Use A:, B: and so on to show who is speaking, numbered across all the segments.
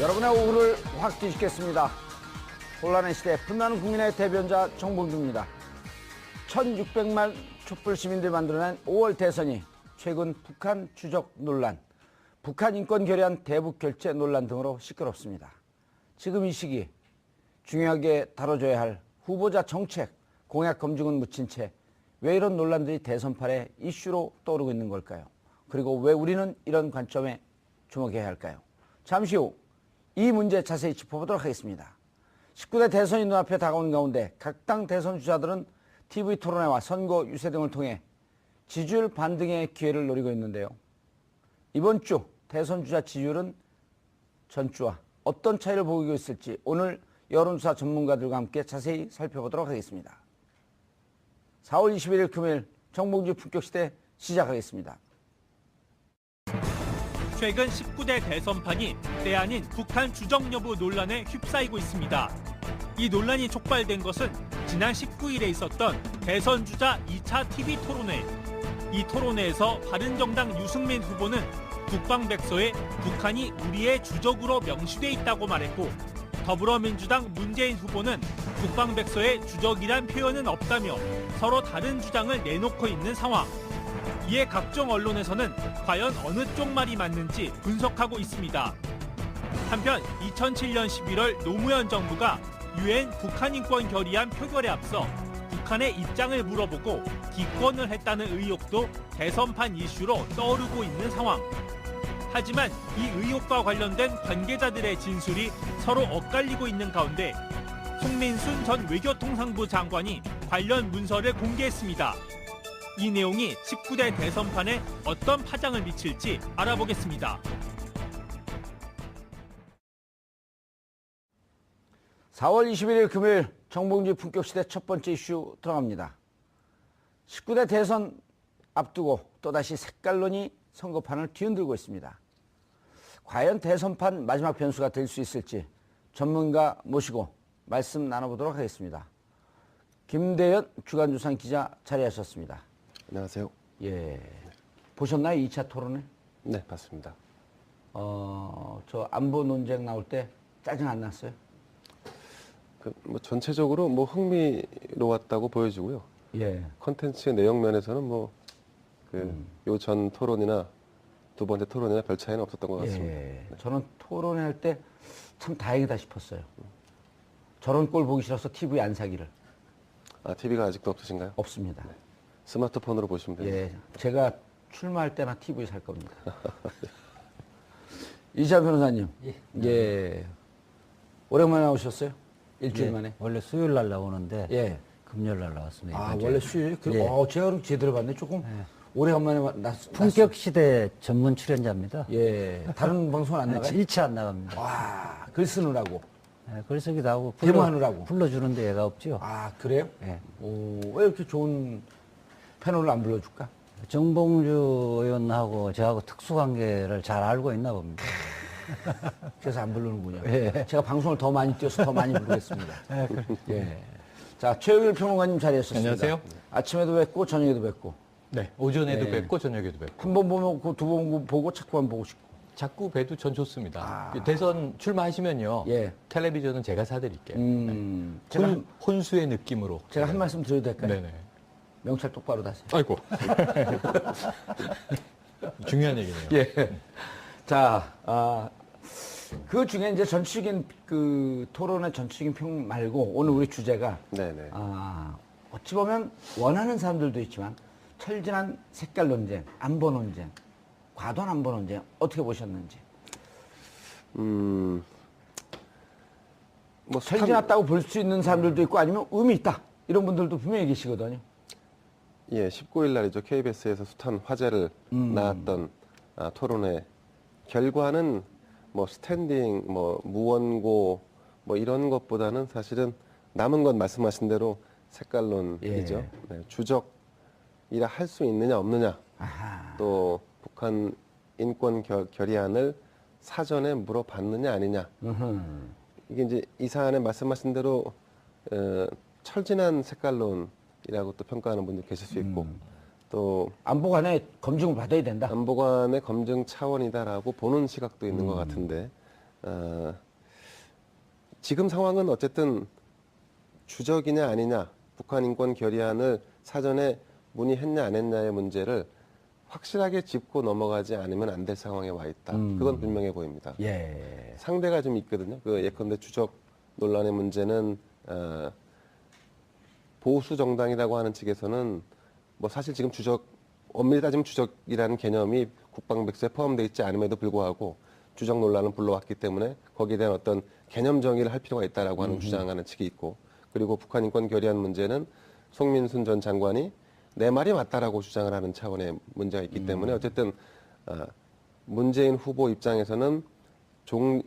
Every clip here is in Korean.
A: 여러분의 오후를 확 뒤집겠습니다. 혼란의 시대 분나는 국민의 대변자 정봉주입니다. 1600만 촛불 시민들이 만들어낸 5월 대선이 최근 북한 주적 논란, 북한 인권 결의안 대북 결재 논란 등으로 시끄럽습니다. 지금 이 시기 중요하게 다뤄줘야 할 후보자 정책, 공약 검증은 묻힌 채 왜 이런 논란들이 대선판의 이슈로 떠오르고 있는 걸까요? 그리고 왜 우리는 이런 관점에 주목해야 할까요? 잠시 후 이 문제 자세히 짚어보도록 하겠습니다. 19대 대선이 눈앞에 다가오는 가운데 각 당 대선 주자들은 TV 토론회와 선거 유세 등을 통해 지지율 반등의 기회를 노리고 있는데요. 이번 주 대선 주자 지지율은 전주와 어떤 차이를 보이고 있을지 오늘 여론조사 전문가들과 함께 자세히 살펴보도록 하겠습니다. 4월 21일 금요일 정봉주 품격시대 시작하겠습니다.
B: 최근 19대 대선판이 때 아닌 북한 주적 여부 논란에 휩싸이고 있습니다. 이 논란이 촉발된 것은 지난 19일에 있었던 대선 주자 2차 TV 토론회. 이 토론회에서 바른정당 유승민 후보는 국방백서에 북한이 우리의 주적으로 명시돼 있다고 말했고, 더불어민주당 문재인 후보는 국방백서에 주적이란 표현은 없다며 서로 다른 주장을 내놓고 있는 상황. 이에 각종 언론에서는 과연 어느 쪽 말이 맞는지 분석하고 있습니다. 한편 2007년 11월 노무현 정부가 유엔 북한인권 결의안 표결에 앞서 북한의 입장을 물어보고 기권을 했다는 의혹도 대선판 이슈로 떠오르고 있는 상황. 하지만 이 의혹과 관련된 관계자들의 진술이 서로 엇갈리고 있는 가운데 송민순 전 외교통상부 장관이 관련 문서를 공개했습니다. 이 내용이 19대 대선판에 어떤 파장을 미칠지 알아보겠습니다.
A: 4월 21일 금요일 정봉주 품격시대 첫 번째 이슈 들어갑니다. 19대 대선 앞두고 또다시 색깔론이 선거판을 뒤흔들고 있습니다. 과연 대선판 마지막 변수가 될 수 있을지 전문가 모시고 말씀 나눠보도록 하겠습니다. 김대현 주간조선 기자 자리하셨습니다.
C: 안녕하세요.
A: 예. 보셨나요? 2차 토론을?
C: 네, 봤습니다.
A: 저 안보 논쟁 나올 때 짜증 안 났어요?
C: 전체적으로 흥미로웠다고 보여지고요.
A: 예.
C: 콘텐츠 내용 면에서는 요 전 토론이나 두 번째 토론이나 별 차이는 없었던 것 같습니다.
A: 예. 저는 토론회 할 때 참 다행이다 싶었어요. 저런 꼴 보기 싫어서 TV 안 사기를.
C: 아, TV가 아직도 없으신가요?
A: 없습니다.
C: 네. 스마트폰으로 보시면 됩니다.
A: 예. 제가 출마할 때나 TV 살 겁니다. 이시안 변호사님.
D: 예.
A: 예. 오랜만에 나오셨어요? 일주일
D: 예,
A: 만에?
D: 원래 수요일 날 나오는데
A: 예.
D: 금요일 날 나왔습니다.
A: 아,
D: 이번
A: 원래
D: 주에.
A: 수요일?
D: 예.
A: 제가 그럼 제대로 봤네. 조금
D: 예.
A: 오래간만에
D: 품격 시대 전문 출연자입니다.
A: 예. 다른 방송은 안 나가요?
D: 일치 안 나갑니다.
A: 와, 글 쓰느라고.
D: 예, 글 쓰기도 하고
A: 데모하느라고.
D: 불러주는데 얘가 없죠.
A: 아, 그래요?
D: 예.
A: 오, 왜 이렇게 좋은 패널을 안 불러줄까?
D: 정봉주 의원하고 저하고 특수관계를 잘 알고 있나 봅니다.
A: 그래서 안 부르는군요.
D: 예.
A: 제가 방송을 더 많이 뛰어서 더 많이 부르겠습니다. 예. 자, 최영일 평론가님 자리하셨습니다.
E: 안녕하세요.
A: 아침에도 뵙고 저녁에도 뵙고.
E: 네, 오전에도
A: 예.
E: 뵙고 저녁에도 뵙고
A: 한 번 보고 두 번 보고 자꾸 한 번 보고 싶고.
E: 자꾸 뵈도 전 좋습니다. 대선 출마하시면요.
A: 예.
E: 텔레비전은 제가 사드릴게요.
A: 제가,
E: 혼수의 느낌으로.
A: 제가 한 말씀 드려도 될까요?
E: 네네.
A: 명찰 똑바로 다세요.
E: 아이고. 중요한 얘기네요.
A: 예. 자, 그 중에 이제 전체적인 그 토론의 전체적인 평 말고 오늘 우리 주제가
C: 네네.
A: 어찌 보면 원하는 사람들도 있지만 철저한 색깔 논쟁, 안보 논쟁, 과도한 안보 논쟁 어떻게 보셨는지. 철저했다고 볼 수 있는 사람들도 있고 아니면 의미 있다 이런 분들도 분명히 계시거든요.
C: 예, 19일 날이죠. KBS에서 숱한 화제를 낳았던 토론회 결과는 스탠딩, 무원고 이런 것보다는 사실은 남은 건 말씀하신 대로 색깔론이죠.
A: 예.
C: 네, 주적이라 할 수 있느냐 없느냐.
A: 아하.
C: 또 북한 인권 결의안을 사전에 물어봤느냐 아니냐. 이게 이제 이 사안에 말씀하신 대로 철진한 색깔론이라고 또 평가하는 분들 계실 수 있고 또
A: 안보관의 검증을 받아야 된다.
C: 안보관의 검증 차원이다라고 보는 시각도 있는 것 같은데 지금 상황은 어쨌든 주적이냐 아니냐, 북한 인권 결의안을 사전에 문의했냐 안 했냐의 문제를 확실하게 짚고 넘어가지 않으면 안 될 상황에 와 있다. 그건 분명해 보입니다.
A: 예.
C: 상대가 좀 있거든요. 그 예컨대 주적 논란의 문제는 보수 정당이라고 하는 측에서는 뭐 사실 지금 주적 엄밀히 따지면 주적이라는 개념이 국방백서에 포함되어 있지 않음에도 불구하고 주적 논란을 불러왔기 때문에 거기에 대한 어떤 개념 정의를 할 필요가 있다라고 하는 주장하는 측이 있고, 그리고 북한 인권 결의안 문제는 송민순 전 장관이 내 말이 맞다라고 주장을 하는 차원의 문제가 있기 때문에 어쨌든 문재인 후보 입장에서는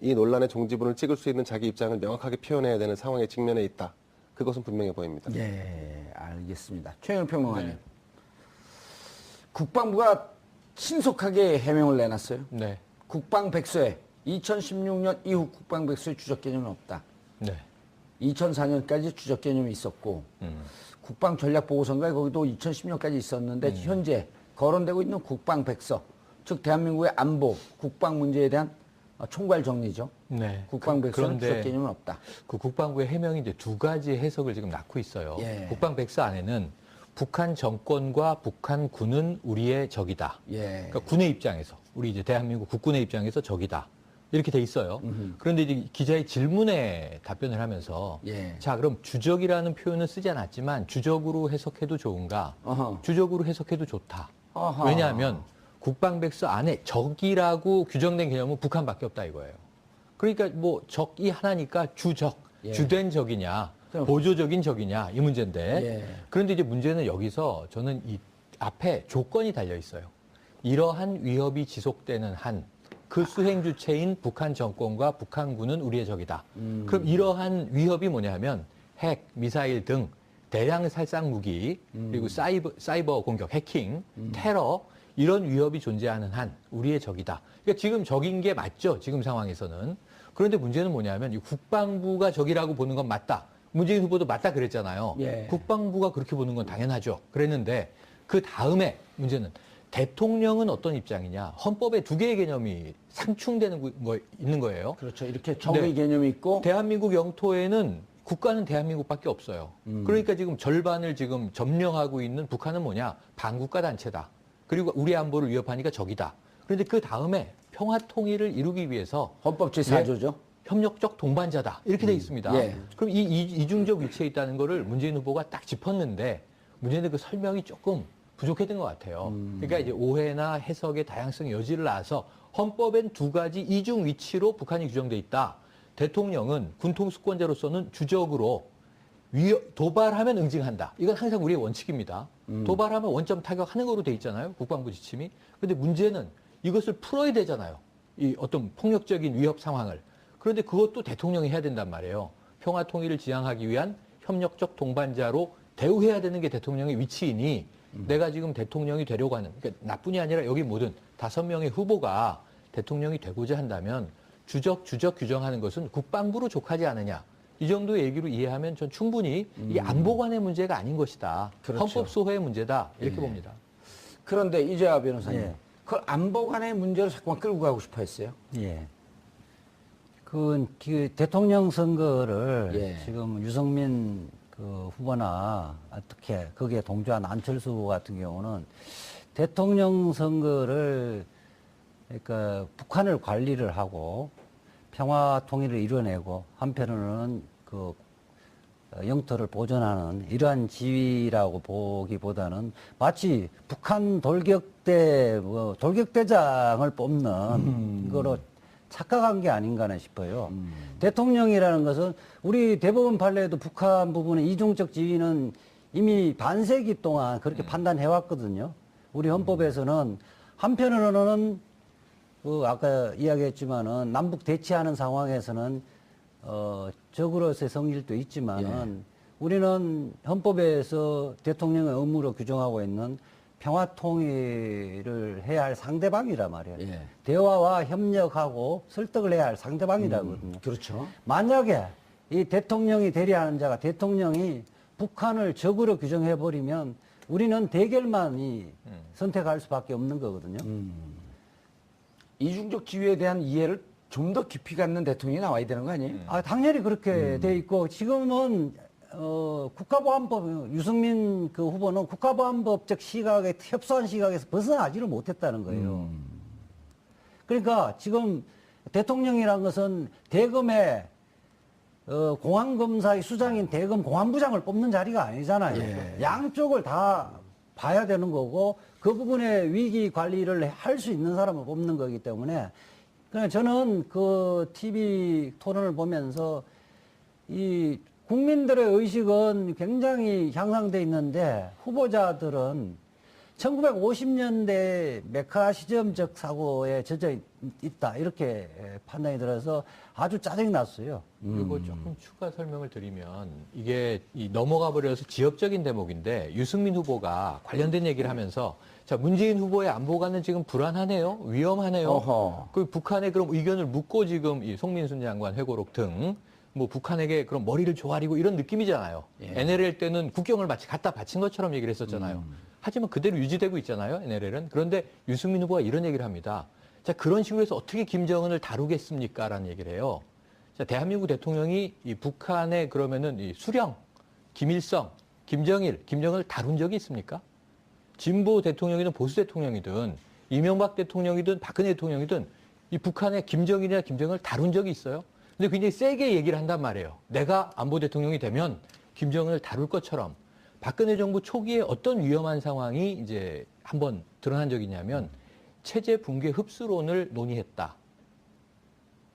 C: 이 논란의 종지부를 찍을 수 있는 자기 입장을 명확하게 표현해야 되는 상황에 직면해 있다. 그것은 분명해 보입니다.
A: 예, 알겠습니다. 최영일 평론가님.
E: 네.
A: 국방부가 신속하게 해명을 내놨어요.
E: 네.
A: 국방백서에 2016년 이후 국방백서에 주적 개념은 없다.
E: 네.
A: 2004년까지 주적 개념이 있었고 국방전략보고서인가 거기도 2010년까지 있었는데 현재 거론되고 있는 국방백서, 즉 대한민국의 안보, 국방 문제에 대한 총괄 정리죠.
E: 네.
A: 국방백서는
E: 그런데
A: 주적 개념은 없다.
E: 그 국방부의 해명이 이제 두 가지 해석을 지금 낳고 있어요.
A: 예.
E: 국방백서 안에는 북한 정권과 북한군은 우리의 적이다.
A: 예.
E: 그러니까 군의 입장에서, 우리 이제 대한민국 국군의 입장에서 적이다. 이렇게 돼 있어요. 그런데 이제 기자의 질문에 답변을 하면서
A: 예.
E: 자, 그럼 주적이라는 표현은 쓰지 않았지만 주적으로 해석해도 좋은가?
A: 어허.
E: 주적으로 해석해도 좋다.
A: 어허.
E: 왜냐하면 국방백서 안에 적이라고 규정된 개념은 북한밖에 없다 이거예요. 그러니까 뭐 적이 하나니까 주적,
A: 예.
E: 주된 적이냐,
A: 그럼-
E: 보조적인 적이냐 이 문제인데
A: 예.
E: 그런데 이제 문제는 여기서 저는 이 앞에 조건이 달려 있어요. 이러한 위협이 지속되는 한 그 수행 주체인 북한 정권과 북한군은 우리의 적이다. 그럼 이러한 위협이 뭐냐면 핵, 미사일 등 대량 살상 무기 그리고 사이버 공격, 해킹, 테러 이런 위협이 존재하는 한 우리의 적이다. 그러니까 지금 적인 게 맞죠. 지금 상황에서는. 그런데 문제는 뭐냐면 이 국방부가 적이라고 보는 건 맞다. 문재인 후보도 맞다 그랬잖아요.
A: 예.
E: 국방부가 그렇게 보는 건 당연하죠. 그랬는데 그 다음에 문제는 대통령은 어떤 입장이냐. 헌법에 두 개의 개념이 상충되는 거 있는 거예요.
A: 그렇죠. 이렇게 적의
E: 네.
A: 개념이 있고
E: 대한민국 영토에는 국가는 대한민국밖에 없어요. 그러니까 지금 절반을 지금 점령하고 있는 북한은 뭐냐? 반국가 단체다. 그리고 우리 안보를 위협하니까 적이다. 그런데 그 다음에 평화 통일을 이루기 위해서
A: 헌법 제4조죠.
E: 협력적 동반자다. 이렇게 돼 있습니다.
A: 예.
E: 그럼 이 이중적 위치에 있다는 거를 문재인 후보가 딱 짚었는데 문제는 그 설명이 조금 부족했던 것 같아요. 그러니까 이제 오해나 해석의 다양성의 여지를 낳아서 헌법엔 두 가지 이중 위치로 북한이 규정돼 있다. 대통령은 군통수권자로서는 주적으로 도발하면 응징한다. 이건 항상 우리의 원칙입니다. 도발하면 원점 타격하는 거로 돼 있잖아요. 국방부 지침이. 그런데 문제는 이것을 풀어야 되잖아요. 이 어떤 폭력적인 위협 상황을. 그런데 그것도 대통령이 해야 된단 말이에요. 평화 통일을 지향하기 위한 협력적 동반자로 대우해야 되는 게 대통령의 위치이니 내가 지금 대통령이 되려고 하는, 그러니까 나뿐이 아니라 여기 모든 5명의 후보가 대통령이 되고자 한다면 주적 규정하는 것은 국방부로 족하지 않느냐. 이 정도 얘기로 이해하면 전 충분히 이게 안보관의 문제가 아닌 것이다.
A: 그렇죠.
E: 헌법 소호의 문제다. 이렇게 봅니다.
A: 그런데 이재화 변호사님,
D: 예.
A: 그걸 안보 간의 문제로 자꾸만 끌고 가고 싶어 했어요.
D: 예. 그 대통령 선거를
A: 예.
D: 지금 유승민 그 후보나 어떻게 거기에 동조한 안철수 후보 같은 경우는 대통령 선거를 그러니까 북한을 관리를 하고 평화 통일을 이뤄내고 한편으로는 그 영토를 보존하는 이러한 지위라고 보기보다는 마치 북한 돌격대장을 뽑는 거로 착각한 게 아닌가 싶어요. 대통령이라는 것은 우리 대법원 판례에도 북한 부분의 이중적 지위는 이미 반세기 동안 그렇게 판단해 왔거든요. 우리 헌법에서는 한편으로는 아까 이야기했지만은 남북 대치하는 상황에서는 적으로서의 성질도 있지만은 우리는 헌법에서 대통령의 의무로 규정하고 있는 평화 통일을 해야 할 상대방이란 말이에요.
A: 예.
D: 대화와 협력하고 설득을 해야 할 상대방이라거든요.
A: 그렇죠.
D: 만약에 이 대통령이 대리하는 자가 대통령이 북한을 적으로 규정해버리면 우리는 대결만이 선택할 수밖에 없는 거거든요.
A: 이중적 지위에 대한 이해를 좀 더 깊이 갖는 대통령이 나와야 되는 거 아니에요?
D: 아, 당연히 그렇게 돼 있고 지금은 국가보안법 유승민 그 후보는 국가보안법적 시각에 협소한 시각에서 벗어나지를 못했다는 거예요. 그러니까 지금 대통령이란 것은 대검의 공안검사의 수장인 대검 공안부장을 뽑는 자리가 아니잖아요.
A: 예.
D: 양쪽을 다 봐야 되는 거고 그 부분에 위기 관리를 할 수 있는 사람을 뽑는 거기 때문에 그냥 저는 그 TV 토론을 보면서 이 국민들의 의식은 굉장히 향상돼 있는데 후보자들은 1950년대 메카 시점적 사고에 젖어 있다 이렇게 판단이 들어서 아주 짜증이 났어요.
E: 그리고 조금 추가 설명을 드리면 이게 넘어가 버려서 지역적인 대목인데 유승민 후보가 관련된 얘기를 하면서 자 문재인 후보의 안보가는 지금 불안하네요, 위험하네요.
A: 어허.
E: 그 북한에 그럼 의견을 묻고 지금 이 송민순 장관 회고록 등 뭐 북한에게 그럼 머리를 조아리고 이런 느낌이잖아요.
A: 예.
E: NLL 때는 국경을 마치 갖다 바친 것처럼 얘기를 했었잖아요. 하지만 그대로 유지되고 있잖아요, NLL은. 그런데 유승민 후보가 이런 얘기를 합니다. 자, 그런 식으로 해서 어떻게 김정은을 다루겠습니까? 라는 얘기를 해요. 자, 대한민국 대통령이 이 북한의 그러면은 이 수령, 김일성, 김정일, 김정은을 다룬 적이 있습니까? 진보 대통령이든 보수 대통령이든 이명박 대통령이든 박근혜 대통령이든 이 북한의 김정일이나 김정은을 다룬 적이 있어요? 근데 굉장히 세게 얘기를 한단 말이에요. 내가 안보 대통령이 되면 김정은을 다룰 것처럼 박근혜 정부 초기에 어떤 위험한 상황이 이제 한번 드러난 적이 있냐면 체제 붕괴 흡수론을 논의했다.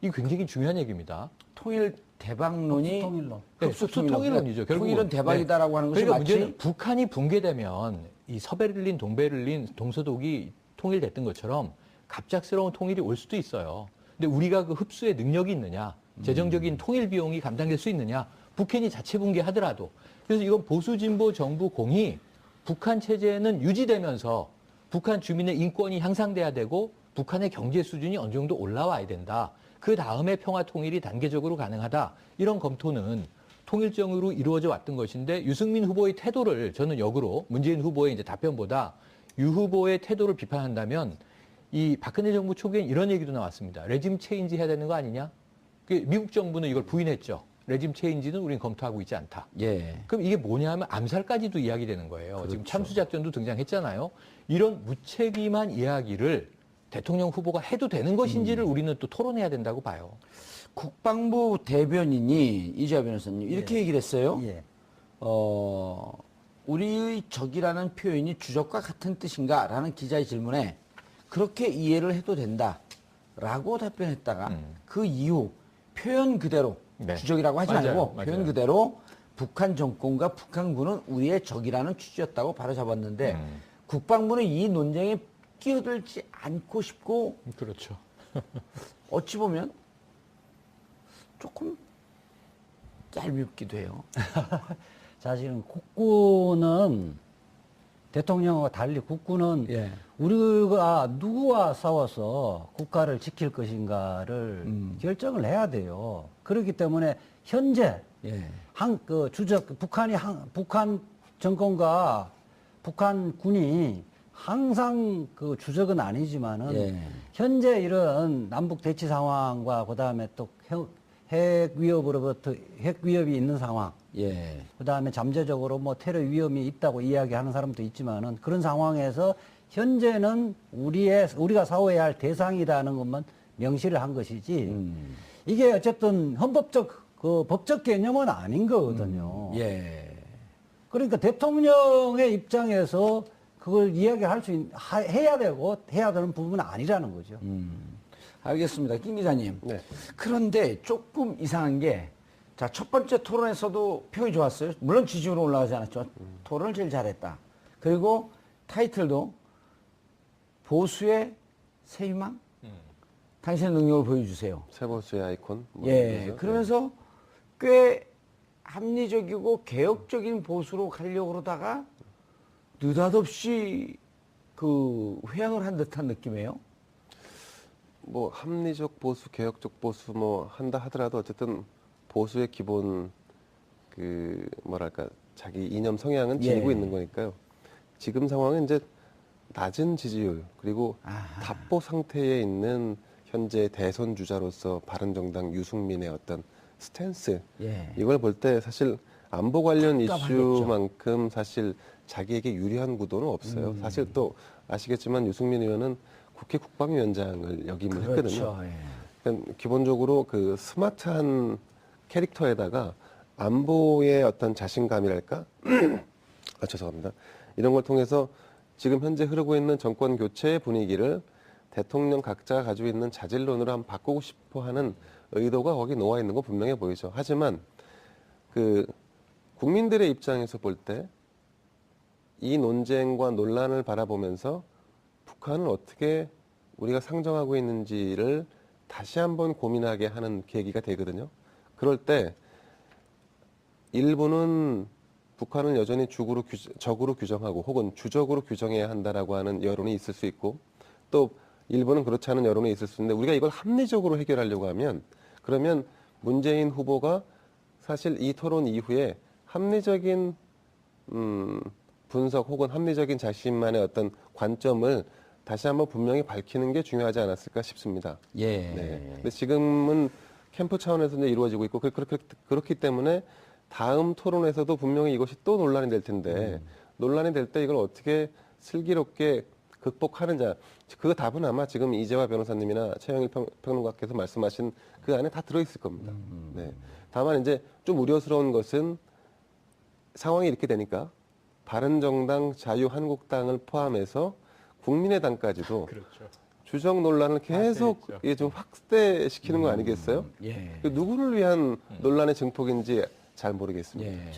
E: 이게 굉장히 중요한 얘기입니다.
A: 통일 대박론이
D: 통일론.
E: 네,
A: 흡수
E: 흡수 통일론이죠. 결국은.
A: 통일은 대박이다라고 하는 것이
E: 그러니까
A: 마치
E: 문제는 북한이 붕괴되면 이 서베를린, 동베를린, 동서독이 통일됐던 것처럼 갑작스러운 통일이 올 수도 있어요. 근데 우리가 그 흡수의 능력이 있느냐, 재정적인 통일 비용이 감당될 수 있느냐, 북한이 자체 붕괴하더라도. 그래서 이건 보수 진보 정부 공이 북한 체제는 유지되면서 북한 주민의 인권이 향상돼야 되고 북한의 경제 수준이 어느 정도 올라와야 된다. 그 다음에 평화 통일이 단계적으로 가능하다. 이런 검토는 통일적으로 이루어져 왔던 것인데 유승민 후보의 태도를 저는 역으로 문재인 후보의 이제 답변보다 유 후보의 태도를 비판한다면 이 박근혜 정부 초기엔 이런 얘기도 나왔습니다. 레짐 체인지 해야 되는 거 아니냐? 미국 정부는 이걸 부인했죠. 레짐 체인지는 우리는 검토하고 있지 않다.
A: 예.
E: 그럼 이게 뭐냐 하면 암살까지도 이야기되는 거예요.
A: 그렇죠.
E: 지금 참수작전도 등장했잖아요. 이런 무책임한 이야기를 대통령 후보가 해도 되는 것인지를 우리는 또 토론해야 된다고 봐요.
A: 국방부 대변인이 이재화 변호사님 이렇게 얘기를 했어요.
D: 예.
A: 우리의 적이라는 표현이 주적과 같은 뜻인가? 라는 기자의 질문에 그렇게 이해를 해도 된다라고 답변했다가 그 이후 표현 그대로
E: 네.
A: 주적이라고 하지
E: 맞아요.
A: 말고
E: 맞아요.
A: 표현 그대로 북한 정권과 북한군은 우리의 적이라는 취지였다고 바로 잡았는데 국방부는 이 논쟁에 끼어들지 않고 싶고
E: 그렇죠.
A: 어찌 보면 조금 얄밉기도 해요.
D: 사실은 국군은 대통령과 달리 국군은
A: 예.
D: 우리가 누구와 싸워서 국가를 지킬 것인가를 결정을 해야 돼요. 그렇기 때문에 현재
A: 예.
D: 북한 정권과 북한군이 항상 그 주적은 아니지만은
A: 예.
D: 현재 이런 남북 대치 상황과 그다음에 또 핵 위협이 있는 상황,
A: 예.
D: 그다음에 잠재적으로 뭐 테러 위험이 있다고 이야기하는 사람도 있지만은 그런 상황에서 현재는 우리가 싸워야 할 대상이라는 것만 명시를 한 것이지 이게 어쨌든 헌법적 그 법적 개념은 아닌 거거든요.
A: 예.
D: 그러니까 대통령의 입장에서 그걸 이야기할 해야 되고 해야 되는 부분은 아니라는 거죠.
A: 알겠습니다. 김 기자님.
C: 네.
A: 그런데 조금 이상한 게, 자, 첫 번째 토론에서도 평이 좋았어요. 물론 지지율은 올라가지 않았죠. 토론을 제일 잘했다. 그리고 타이틀도 보수의 새 희망? 당신의 능력을 보여주세요.
C: 세보수의 아이콘. 뭐
A: 예.
C: 이러면서.
A: 그러면서 꽤 합리적이고 개혁적인 보수로 가려고 그러다가 느닷없이 그 회양을 한 듯한 느낌이에요.
C: 뭐 합리적 보수, 개혁적 보수 뭐 한다 하더라도 어쨌든 보수의 기본 그 뭐랄까 자기 이념 성향은 지니고
A: 예.
C: 있는 거니까요. 지금 상황은 이제 낮은 지지율 그리고
A: 아하.
C: 답보 상태에 있는 현재 대선 주자로서 바른정당 유승민의 어떤 스탠스
A: 예.
C: 이걸 볼 때 사실 안보 관련
A: 깝깝하겠죠.
C: 이슈만큼 사실 자기에게 유리한 구도는 없어요. 사실 또 아시겠지만 유승민 의원은 국회 국방위원장을 역임을 했거든요.
A: 그렇죠. 예.
C: 그러니까 기본적으로 그 스마트한 캐릭터에다가 안보의 어떤 자신감이랄까? 죄송합니다. 이런 걸 통해서 지금 현재 흐르고 있는 정권 교체의 분위기를 대통령 각자가 가지고 있는 자질론으로 한번 바꾸고 싶어 하는 의도가 거기 놓아 있는 거 분명해 보이죠. 하지만 그 국민들의 입장에서 볼 때 이 논쟁과 논란을 바라보면서 북한을 어떻게 우리가 상정하고 있는지를 다시 한번 고민하게 하는 계기가 되거든요. 그럴 때 일부는 북한을 여전히 적으로 규정하고 혹은 주적으로 규정해야 한다라고 하는 여론이 있을 수 있고 또 일부는 그렇지 않은 여론이 있을 수 있는데 우리가 이걸 합리적으로 해결하려고 하면 그러면 문재인 후보가 사실 이 토론 이후에 합리적인 분석 혹은 합리적인 자신만의 어떤 관점을 다시 한번 분명히 밝히는 게 중요하지 않았을까 싶습니다.
A: 예.
C: 네. 근데 지금은 캠프 차원에서 이제 이루어지고 있고 그렇기 때문에 다음 토론에서도 분명히 이것이 또 논란이 될 텐데 논란이 될 때 이걸 어떻게 슬기롭게 극복하느냐 그 답은 아마 지금 이재화 변호사님이나 최영일 평론가께서 말씀하신 그 안에 다 들어있을 겁니다. 네. 다만 이제 좀 우려스러운 것은 상황이 이렇게 되니까 바른정당, 자유한국당을 포함해서 국민의당까지도 주적 논란을 계속 이게 좀 확대시키는 거 아니겠어요?
A: 예.
C: 그 누구를 위한 논란의 증폭인지 잘 모르겠습니다.
A: 예.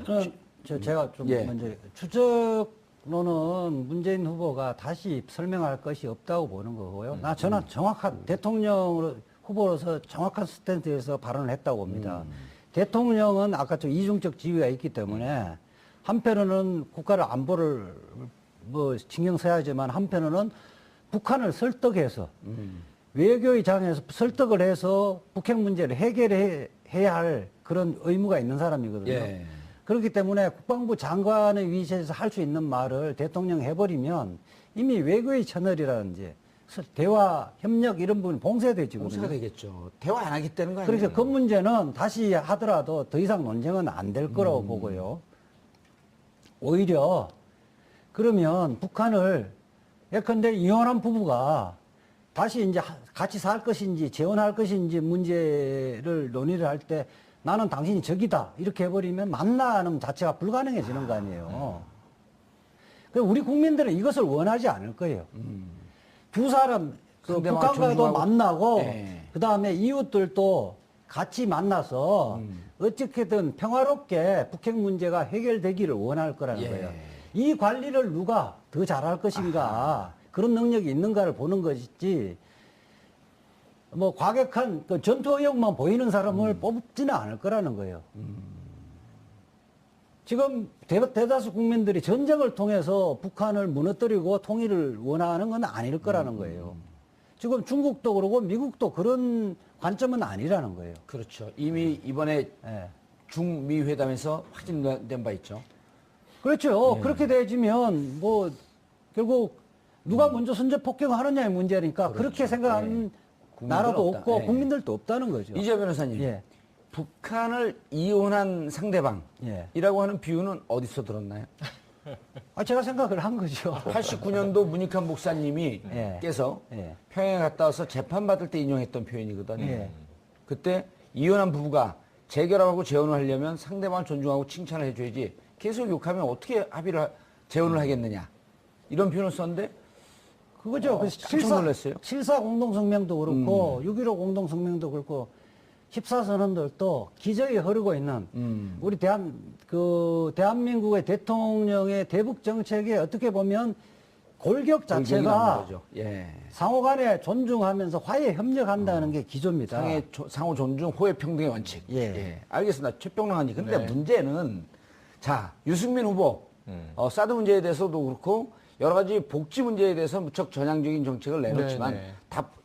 D: 제가 좀
A: 예.
D: 먼저 주적론은 문재인 후보가 다시 설명할 것이 없다고 보는 거고요. 저는 정확한 대통령 후보로서 정확한 스탠스에서 발언을 했다고 봅니다. 대통령은 아까 좀 이중적 지위가 있기 때문에 한편으로는 국가를 안보를 뭐 신경 써야지만 한편으로는 북한을 설득해서 외교의 장에서 설득을 해서 북핵 문제를 해결해야 할 그런 의무가 있는 사람이거든요.
A: 예.
D: 그렇기 때문에 국방부 장관의 위치에서 할 수 있는 말을 대통령 해버리면 이미 외교의 채널이라든지 대화, 협력 이런 부분이 봉쇄되지거든요.
A: 공세가 되겠죠. 대화 안 하겠다는 거 아니에요?
D: 그래서 그 문제는 다시 하더라도 더 이상 논쟁은 안 될 거라고 보고요. 오히려 그러면 북한을 예컨대 이혼한 부부가 다시 이제 같이 살 것인지 재혼할 것인지 문제를 논의를 할 때 나는 당신이 적이다 이렇게 해버리면 만나는 자체가 불가능해지는 거 아니에요. 그래서 우리 국민들은 이것을 원하지 않을 거예요. 두 사람 그
A: 상대방을
D: 북한과도
A: 존중하고.
D: 만나고
A: 예.
D: 그 다음에 이웃들도 같이 만나서 어떻게든 평화롭게 북핵 문제가 해결되기를 원할 거라는
A: 예.
D: 거예요. 이 관리를 누가 더 잘할 것인가 그런 능력이 있는가를 보는 것이지 뭐 과격한 그 전투 의욕만 보이는 사람을 뽑지는 않을 거라는 거예요. 지금 대다수 국민들이 전쟁을 통해서 북한을 무너뜨리고 통일을 원하는 건 아닐 거라는 거예요. 지금 중국도 그러고 미국도 그런 관점은 아니라는 거예요.
A: 그렇죠. 이미 이번에
D: 예.
A: 중미 회담에서 확진된 바 있죠.
D: 그렇죠. 그렇게 되어지면 뭐 결국 누가 먼저 선제 폭격하느냐의 문제니까 그렇게 생각하는 나라도
A: 없다.
D: 없고
A: 예.
D: 국민들도 없다는 거죠.
A: 이재 변호사님,
D: 예.
A: 북한을 이혼한 상대방이라고
D: 예.
A: 하는 비유는 어디서 들었나요?
D: 제가 생각을 한 거죠.
A: 89년도 문익환 목사님이
D: 예.
A: 께서
D: 예.
A: 평양에 갔다 와서 재판받을 때 인용했던 표현이거든요.
D: 예.
A: 그때 이혼한 부부가 재결합하고 재혼을 하려면 상대방을 존중하고 칭찬을 해줘야지 계속 욕하면 어떻게 재혼을 하겠느냐 이런 표현을 썼는데
D: 그거죠.
A: 깜짝 놀랐어요.
D: 7.4 공동성명도 그렇고 6.15 공동성명도 그렇고 14선언들도 기저에 흐르고 있는 우리 대한민국의 대통령의 대북 정책에 어떻게 보면 골격
A: 나온
D: 자체가
A: 거죠. 예.
D: 상호간에 존중하면서 화해 협력한다는 게 기조입니다.
A: 상호 존중, 호혜 평등의 원칙.
D: 예.
A: 알겠습니다. 최평론가님. 근데 문제는 자 유승민 후보 사드 문제에 대해서도 그렇고 여러 가지 복지 문제에 대해서 무척 전향적인 정책을 내놓지만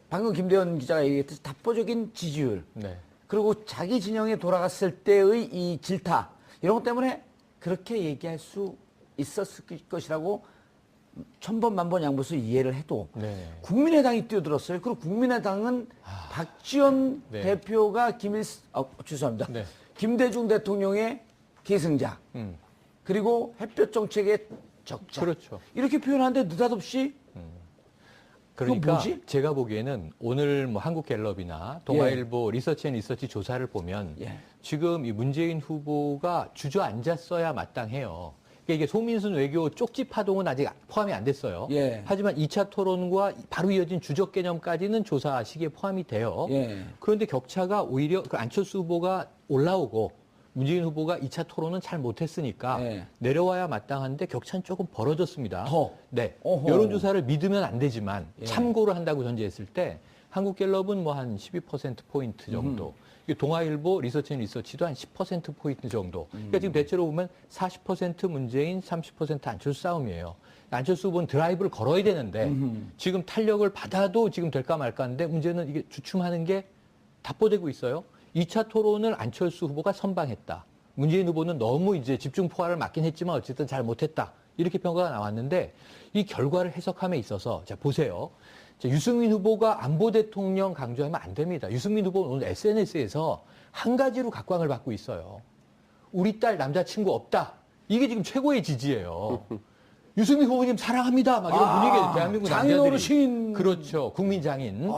A: 방금 김대원 기자가 얘기했듯이 답보적인 지지율 그리고 자기 진영에 돌아갔을 때의 이 질타 이런 것 때문에 그렇게 얘기할 수 있었을 것이라고 천번 만번 양보해서 이해를 해도
E: 네.
A: 국민의당이 뛰어들었어요. 그리고 국민의당은 박지원
E: 네.
A: 대표가 죄송합니다.
E: 네.
A: 김대중 대통령의 계승자 그리고 햇볕 정책의 적자.
E: 그렇죠.
A: 이렇게 표현하는데 느닷없이
E: 그러니까
A: 뭐지?
E: 제가 보기에는 오늘 뭐 한국갤럽이나 동아일보 리서치 조사를 보면
A: 예.
E: 지금 이 문재인 후보가 주저앉았어야 마땅해요. 그러니까 이게 송민순 외교 쪽지 파동은 아직 포함이 안 됐어요.
A: 예.
E: 하지만 2차 토론과 바로 이어진 주적 개념까지는 조사 시기에 포함이 돼요.
A: 예.
E: 그런데 격차가 오히려 그 안철수 후보가 올라오고 문재인 후보가 2차 토론은 잘 못했으니까
A: 예.
E: 내려와야 마땅한데 격차는 조금 벌어졌습니다.
A: 더?
E: 네.
A: 어허.
E: 여론조사를 믿으면 안 되지만
A: 예.
E: 참고를 한다고 전제했을 때 한국갤럽은 뭐 한 12%포인트 정도. 동아일보 리서치도 한 10%포인트 정도. 그러니까 지금 대체로 보면 40% 문재인, 30% 안철수 싸움이에요. 안철수 후보는 드라이브를 걸어야 되는데 지금 탄력을 받아도 지금 될까 말까 하는데 문제는 이게 주춤하는 게 답보되고 있어요. 2차 토론을 안철수 후보가 선방했다. 문재인 후보는 너무 이제 집중 포화를 맞긴 했지만 어쨌든 잘 못했다. 이렇게 평가가 나왔는데 이 결과를 해석함에 있어서 자 보세요. 자, 유승민 후보가 안보 대통령 강조하면 안 됩니다. 유승민 후보는 오늘 SNS에서 한 가지로 각광을 받고 있어요. 우리 딸 남자친구 없다. 이게 지금 최고의 지지예요. 유승민 후보님 사랑합니다. 막 이런 분위기에 대한민국
A: 장인
E: 남자들이.
A: 어르신.
E: 그렇죠. 국민 장인.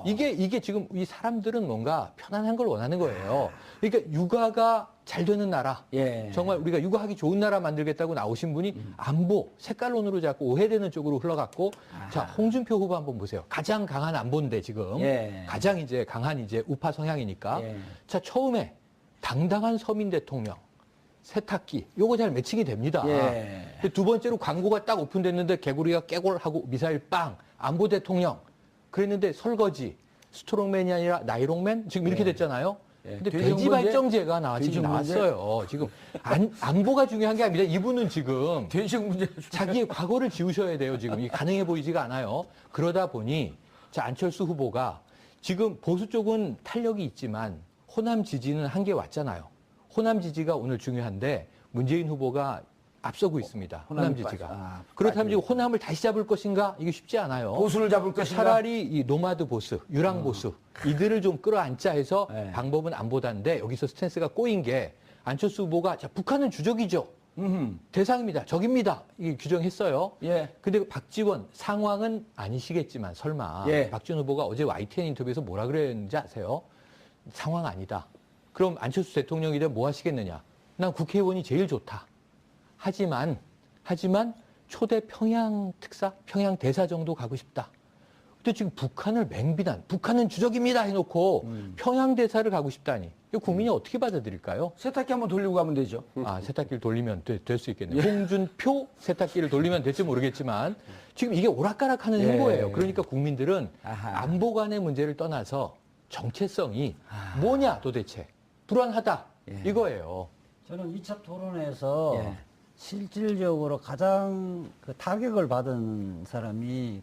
E: 이게 지금 이 사람들은 뭔가 편안한 걸 원하는 거예요. 그러니까 육아가 잘 되는 나라.
A: 예.
E: 정말 우리가 육아하기 좋은 나라 만들겠다고 나오신 분이 안보, 색깔론으로 자꾸 오해되는 쪽으로 흘러갔고, 자, 홍준표 후보 한번 보세요. 가장 강한 안보인데 지금.
A: 예.
E: 가장 이제 강한 이제 우파 성향이니까.
A: 예.
E: 자, 처음에 당당한 서민 대통령. 세탁기, 요거 잘 매칭이 됩니다.
A: 예.
E: 근데 두 번째로 광고가 딱 오픈됐는데 개구리가 깨골하고 미사일 빵, 안보 대통령. 그랬는데 설거지, 스트롱맨이 아니라 나이롱맨? 지금 이렇게 됐잖아요.
A: 예.
E: 근데
A: 돼지
E: 돼지
A: 문제?
E: 발정제가
A: 돼지
E: 지금
A: 문제?
E: 나왔어요. 지금 안보가 중요한 게 아니라 이분은 지금
A: 된식 문제
E: 자기의 과거를 지우셔야 돼요. 지금 이 가능해 보이지가 않아요. 그러다 보니 자 안철수 후보가 지금 보수 쪽은 탄력이 있지만 호남 지지는 한계 왔잖아요. 호남 지지가 오늘 중요한데 문재인 후보가 앞서고 있습니다. 호남
A: 호남이
E: 지지가.
A: 빠져.
E: 그렇다면 지금 호남을 다시 잡을 것인가? 이게 쉽지 않아요.
A: 보수를 잡을 것인가?
E: 차라리 이 노마드 보수, 유랑 보수 이들을 좀 끌어안자 해서
A: 네.
E: 방법은 안보다인데 여기서 스탠스가 꼬인 게 안철수 후보가 자 북한은 주적이죠. 대상입니다. 적입니다. 이 규정했어요.
A: 예.
E: 근데 박지원 상황은 아니시겠지만 설마
A: 예.
E: 박지원 후보가 어제 YTN 인터뷰에서 뭐라 그랬는지 아세요? 상황 아니다. 그럼 안철수 대통령이 되면 뭐 하시겠느냐? 난 국회의원이 제일 좋다. 하지만 초대 평양 특사, 평양 대사 정도 가고 싶다. 근데 지금 북한을 맹비난, 북한은 주적입니다 해놓고 평양 대사를 가고 싶다니. 이거 국민이 어떻게 받아들일까요?
A: 세탁기 한번 돌리고 가면 되죠.
E: 아, 세탁기를 돌리면 될 수 있겠네요. 홍준표 세탁기를 돌리면 될지 모르겠지만 지금 이게 오락가락하는
A: 예.
E: 행보예요. 그러니까 국민들은
A: 아하.
E: 안보 간의 문제를 떠나서 정체성이 뭐냐 도대체. 불안하다.
A: 예.
E: 이거예요.
D: 저는 2차 토론에서
A: 예.
D: 실질적으로 가장 그 타격을 받은 사람이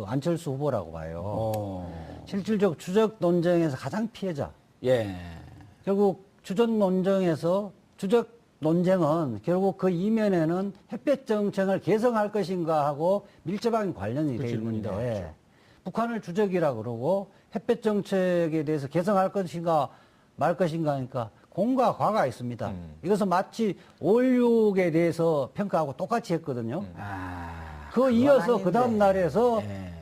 D: 안철수 후보라고 봐요. 실질적 주적 논쟁에서 가장 피해자.
A: 예.
D: 결국 주적 논쟁은 결국 그 이면에는 햇볕 정책을 개성할 것인가 하고 밀접한 관련이 되어 있는데 북한을 주적이라 그러고 햇볕 정책에 대해서 개성할 것인가 말 것인가 하니까 공과 과가 있습니다. 이것은 마치 5.16에 대해서 평가하고 똑같이 했거든요. 그 이어서 그 다음 날에서
A: 예.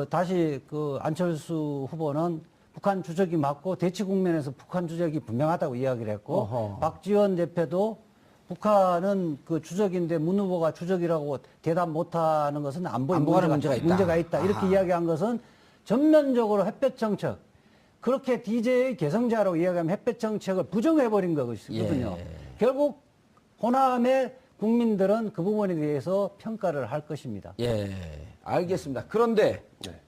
D: 다시 그 안철수 후보는 북한 주적이 맞고 대치 국면에서 북한 주적이 분명하다고 이야기를 했고
A: 어허.
D: 박지원 대표도 북한은 그 주적인데 문 후보가 주적이라고 대답 못하는 것은 안보에
A: 안보에 문제가 있다.
D: 이렇게
A: 아하.
D: 이야기한 것은 전면적으로 햇볕 정책 그렇게 DJ의 개성자로 이야기하면 햇볕 정책을 부정해버린 거거든요.
A: 예.
D: 결국 호남의 국민들은 그 부분에 대해서 평가를 할 것입니다.
A: 예. 알겠습니다. 그런데
C: 네.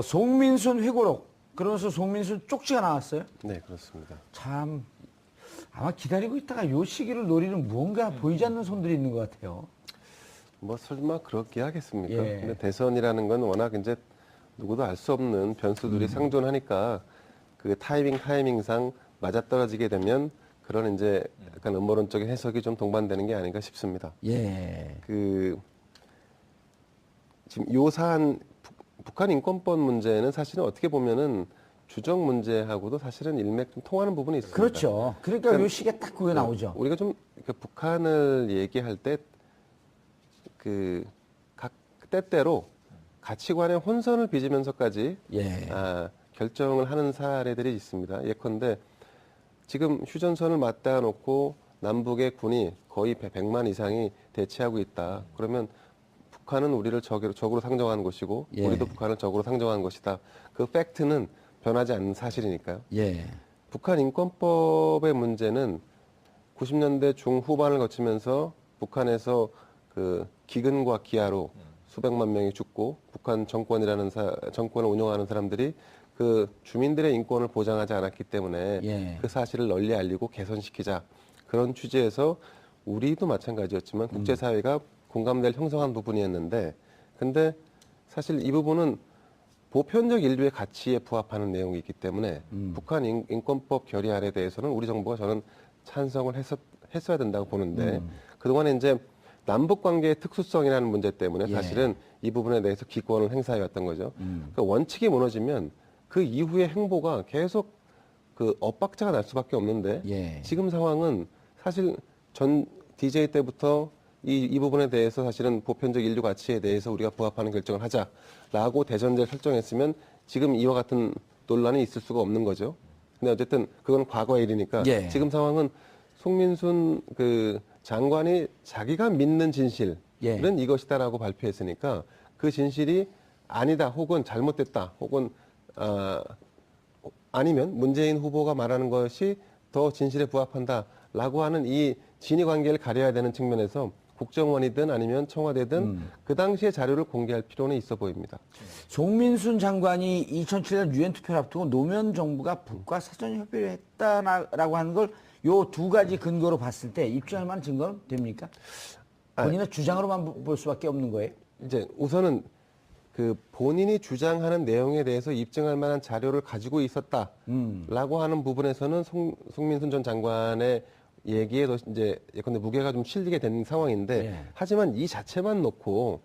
A: 송민순 회고록 그러면서 송민순 쪽지가 나왔어요.
C: 네, 그렇습니다.
A: 참 아마 기다리고 있다가 요 시기를 노리는 무언가 보이지 않는 손들이 있는 것 같아요.
C: 뭐 설마 그렇게 하겠습니까?
A: 예.
C: 근데 대선이라는 건 워낙 이제 누구도 알 수 없는 변수들이 상존하니까 그 타이밍상 맞아떨어지게 되면 그런 이제 약간 음모론적인 해석이 좀 동반되는 게 아닌가 싶습니다.
A: 예.
C: 그 지금 요 사안 북한 인권법 문제는 사실은 어떻게 보면은 주적 문제하고도 사실은 일맥 좀 통하는 부분이 있습니다.
A: 그렇죠. 그러니까 요 시기에 딱 그게 나오죠.
C: 우리가 좀 북한을 얘기할 때 그 각 때때로 가치관의 혼선을 빚으면서까지
A: 예.
C: 결정을 하는 사례들이 있습니다. 예컨대 지금 휴전선을 맞닿아 놓고 남북의 군이 거의 100만 이상이 대치하고 있다. 그러면 북한은 우리를 적으로 상정한 것이고
A: 예.
C: 우리도 북한을 적으로 상정한 것이다. 그 팩트는 변하지 않는 사실이니까요.
A: 예.
C: 북한 인권법의 문제는 90년대 중후반을 거치면서 북한에서 그 기근과 기아로 수백만 명이 죽고 북한 정권이라는 정권을 운영하는 사람들이 그 주민들의 인권을 보장하지 않았기 때문에
A: 예.
C: 그 사실을 널리 알리고 개선시키자. 그런 취지에서 우리도 마찬가지였지만 국제사회가 공감대를 형성한 부분이었는데 근데 사실 이 부분은 보편적 인류의 가치에 부합하는 내용이 있기 때문에 북한 인권법 결의안에 대해서는 우리 정부가 저는 찬성을 했어야 된다고 보는데 그동안에 이제 남북 관계의 특수성이라는 문제 때문에
A: 예.
C: 사실은 이 부분에 대해서 기권을 행사해 왔던 거죠. 그러니까 원칙이 무너지면 그 이후의 행보가 계속 그 엇박자가 날 수밖에 없는데
A: 예.
C: 지금 상황은 사실 전 DJ 때부터 이 부분에 대해서 사실은 보편적 인류 가치에 대해서 우리가 부합하는 결정을 하자라고 대전제를 설정했으면 지금 이와 같은 논란이 있을 수가 없는 거죠. 근데 어쨌든 그건 과거의 일이니까
A: 예.
C: 지금 상황은 송민순 그 장관이 자기가 믿는 진실은
A: 예.
C: 이것이다라고 발표했으니까 그 진실이 아니다 혹은 잘못됐다 혹은 아니면 문재인 후보가 말하는 것이 더 진실에 부합한다라고 하는 이 진위 관계를 가려야 되는 측면에서 국정원이든 아니면 청와대든 그 당시의 자료를 공개할 필요는 있어 보입니다.
A: 송민순 장관이 2007년 유엔 투표를 앞두고 노무현 정부가 북과 사전 협의를 했다라고 하는 걸 요 두 가지 근거로 봤을 때 입증할 만한 증거는 됩니까? 본인의 주장으로만 볼 수밖에 없는 거예요?
C: 이제 우선은 그 본인이 주장하는 내용에 대해서 입증할 만한 자료를 가지고 있었다라고 하는 부분에서는 송민순 전 장관의 얘기에 더 이제 예컨대 무게가 좀 실리게 된 상황인데
A: 예.
C: 하지만 이 자체만 놓고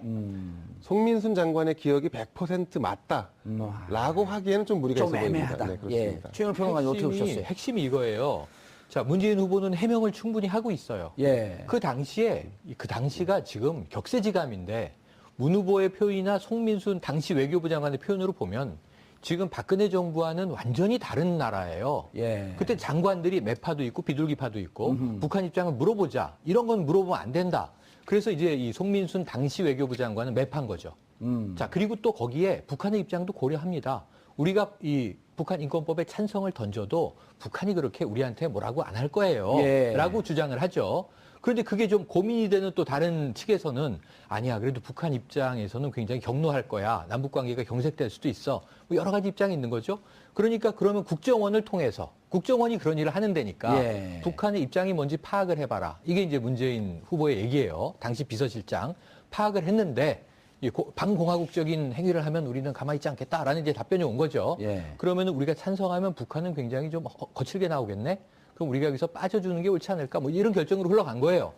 C: 송민순 장관의 기억이 100% 맞다라고 하기에는 좀 무리가
A: 좀
C: 있어 보입니다.
A: 애매하다.
C: 네, 그렇습니다.
A: 예. 최영일 평론가님 어떻게 보셨어요?
E: 핵심이 이거예요. 자, 문재인 후보는 해명을 충분히 하고 있어요.
A: 예.
E: 그 당시가 지금 격세지감인데 문 후보의 표현이나 송민순 당시 외교부 장관의 표현으로 보면 지금 박근혜 정부와는 완전히 다른 나라예요.
A: 예.
E: 그때 장관들이 매파도 있고 비둘기파도 있고 북한 입장을 물어보자. 이런 건 물어보면 안 된다. 그래서 이제 이 송민순 당시 외교부 장관은 매파인 거죠. 자, 그리고 또 거기에 북한의 입장도 고려합니다. 우리가 이 북한 인권법에 찬성을 던져도 북한이 그렇게 우리한테 뭐라고 안 할 거예요.
A: 예.
E: 라고 주장을 하죠. 그런데 그게 좀 고민이 되는 또 다른 측에서는 아니야. 그래도 북한 입장에서는 굉장히 격노할 거야. 남북 관계가 경색될 수도 있어. 뭐 여러 가지 입장이 있는 거죠. 그러니까 그러면 국정원을 통해서 국정원이 그런 일을 하는 데니까
A: 예.
E: 북한의 입장이 뭔지 파악을 해봐라. 이게 이제 문재인 후보의 얘기예요. 당시 비서실장 파악을 했는데 이 반공화국적인 행위를 하면 우리는 가만히 있지 않겠다라는 이제 답변이 온 거죠.
A: 예.
E: 그러면 우리가 찬성하면 북한은 굉장히 좀 거칠게 나오겠네. 그럼 우리가 여기서 빠져주는 게 옳지 않을까? 뭐 이런 결정으로 흘러간 거예요.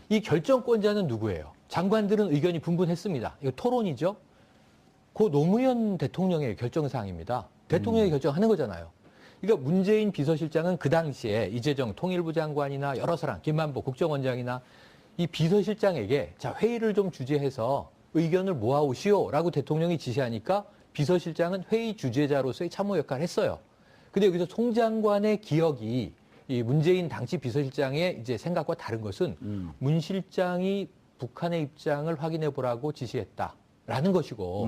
E: 이 결정권자는 누구예요? 장관들은 의견이 분분했습니다. 이거 토론이죠. 고 노무현 대통령의 결정사항입니다. 대통령이 결정하는 거잖아요. 그러니까 문재인 비서실장은 그 당시에 이재정 통일부 장관이나 여러 사람, 김만보 국정원장이나 이 비서실장에게 자, 회의를 좀 주재해서 의견을 모아오시오라고 대통령이 지시하니까 비서실장은 회의 주재자로서의 참모 역할을 했어요. 근데 여기서 송 장관의 기억이 이 문재인 당시 비서실장의 이제 생각과 다른 것은 문 실장이 북한의 입장을 확인해 보라고 지시했다라는 것이고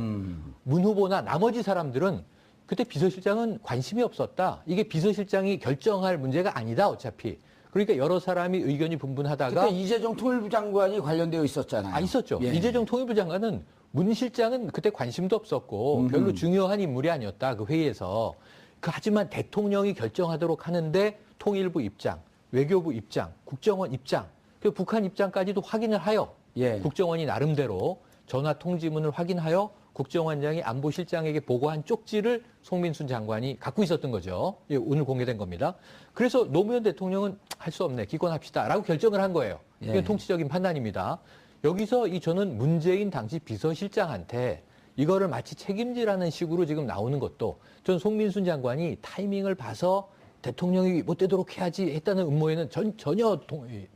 E: 문 후보나 나머지 사람들은 그때 비서실장은 관심이 없었다. 이게 비서실장이 결정할 문제가 아니다 어차피. 그러니까 여러 사람이 의견이 분분하다가
A: 그때 이재정 통일부 장관이 관련되어 있었잖아요.
E: 있었죠.
A: 예.
E: 이재정 통일부 장관은 문 실장은 그때 관심도 없었고 별로 중요한 인물이 아니었다. 그 회의에서. 하지만 대통령이 결정하도록 하는데 통일부 입장, 외교부 입장, 국정원 입장, 그리고 북한 입장까지도 확인을 하여
A: 예.
E: 국정원이 나름대로 전화 통지문을 확인하여 국정원장이 안보실장에게 보고한 쪽지를 송민순 장관이 갖고 있었던 거죠. 예, 오늘 공개된 겁니다. 그래서 노무현 대통령은 할 수 없네, 기권합시다라고 결정을 한 거예요. 이건
A: 예.
E: 통치적인 판단입니다. 여기서 저는 문재인 당시 비서실장한테 이거를 마치 책임지라는 식으로 지금 나오는 것도 전 송민순 장관이 타이밍을 봐서 대통령이 못 되도록 해야지 했다는 음모에는 전혀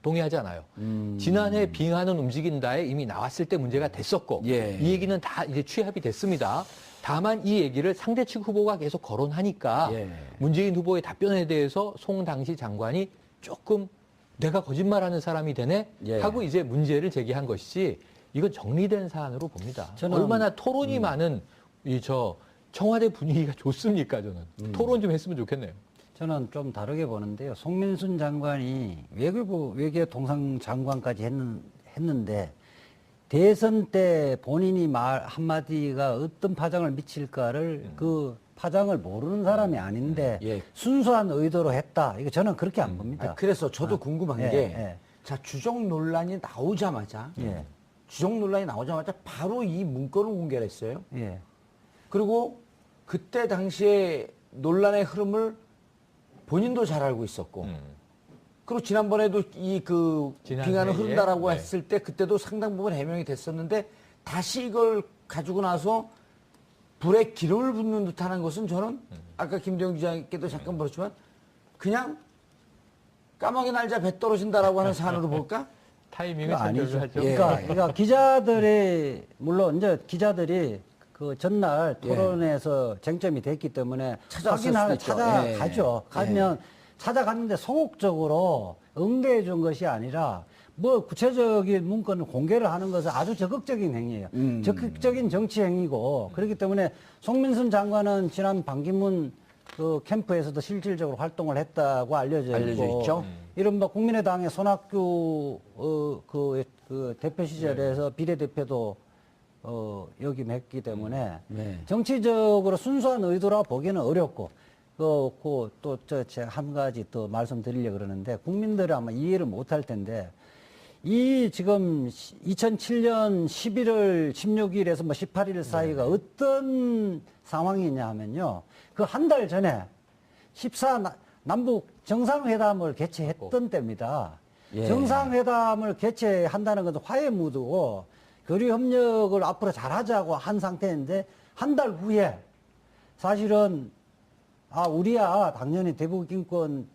E: 동의하지 않아요. 지난해 빙하는 움직인다에 이미 나왔을 때 문제가 됐었고
A: 예.
E: 이 얘기는 다 이제 취합이 됐습니다. 다만 이 얘기를 상대 측 후보가 계속 거론하니까
A: 예.
E: 문재인 후보의 답변에 대해서 송 당시 장관이 조금 내가 거짓말하는 사람이 되네
A: 예.
E: 하고 이제 문제를 제기한 것이지 이건 정리된 사안으로 봅니다.
D: 저는-
E: 얼마나 토론이 많은 청와대 분위기가 좋습니까 저는. 토론 좀 했으면 좋겠네요.
D: 저는 좀 다르게 보는데요. 송민순 장관이 외교 동상 장관까지 했는데 대선 때 본인이 말 한마디가 어떤 파장을 미칠까를 그 파장을 모르는 사람이 아닌데
A: 예.
D: 순수한 의도로 했다. 이거 저는 그렇게 안 봅니다.
A: 아, 그래서 저도 궁금한
D: 예,
A: 게,
D: 예.
A: 자, 주적 논란이 나오자마자,
D: 예.
A: 주적 논란이 나오자마자 바로 이 문건을 공개를 했어요.
D: 예.
A: 그리고 그때 당시에 논란의 흐름을 본인도 잘 알고 있었고, 그리고 지난번에도
E: 지난
A: 빙하는
E: 회의에,
A: 흐른다라고
E: 네.
A: 했을 때 그때도 상당 부분 해명이 됐었는데 다시 이걸 가지고 나서 불에 기름을 붓는 듯한 것은 저는 아까 김대영 기자께도 잠깐 물었지만 그냥 까마귀 날자 배 떨어진다라고 하는 사안으로 볼까?
E: 타이밍을
D: 그거 아니죠.
E: 선별을 하죠.
A: 예.
D: 그러니까 기자들이 물론 이제 기자들이 그 전날
A: 예.
D: 토론에서 쟁점이 됐기 때문에
A: 찾아왔을
D: 확인하러
A: 수도 있죠.
D: 찾아가죠.
A: 예.
D: 가면 찾아갔는데 소극적으로 응대해 준 것이 아니라 뭐 구체적인 문건을 공개를 하는 것은 아주 적극적인 행위예요. 적극적인 정치 행위고 그렇기 때문에 송민순 장관은 지난 반기문 그 캠프에서도 실질적으로 활동을 했다고 알려져
A: 있죠.
D: 이른바 국민의당의 손학규 그 대표 시절에서 비례대표도 역임했기 때문에
A: 네.
D: 정치적으로 순수한 의도라 보기는 어렵고 제가 한 가지 더 말씀드리려고 그러는데 국민들이 아마 이해를 못할 텐데 이 지금 2007년 11월 16일에서 뭐 18일 사이가 어떤 상황이냐 하면요. 그 한 달 전에 14 남북 정상회담을 개최했던 때입니다.
A: 예.
D: 정상회담을 개최한다는 것은 화해 무드고 교류 협력을 앞으로 잘하자고 한 상태인데 한 달 후에 사실은 우리야 당연히 대북 인권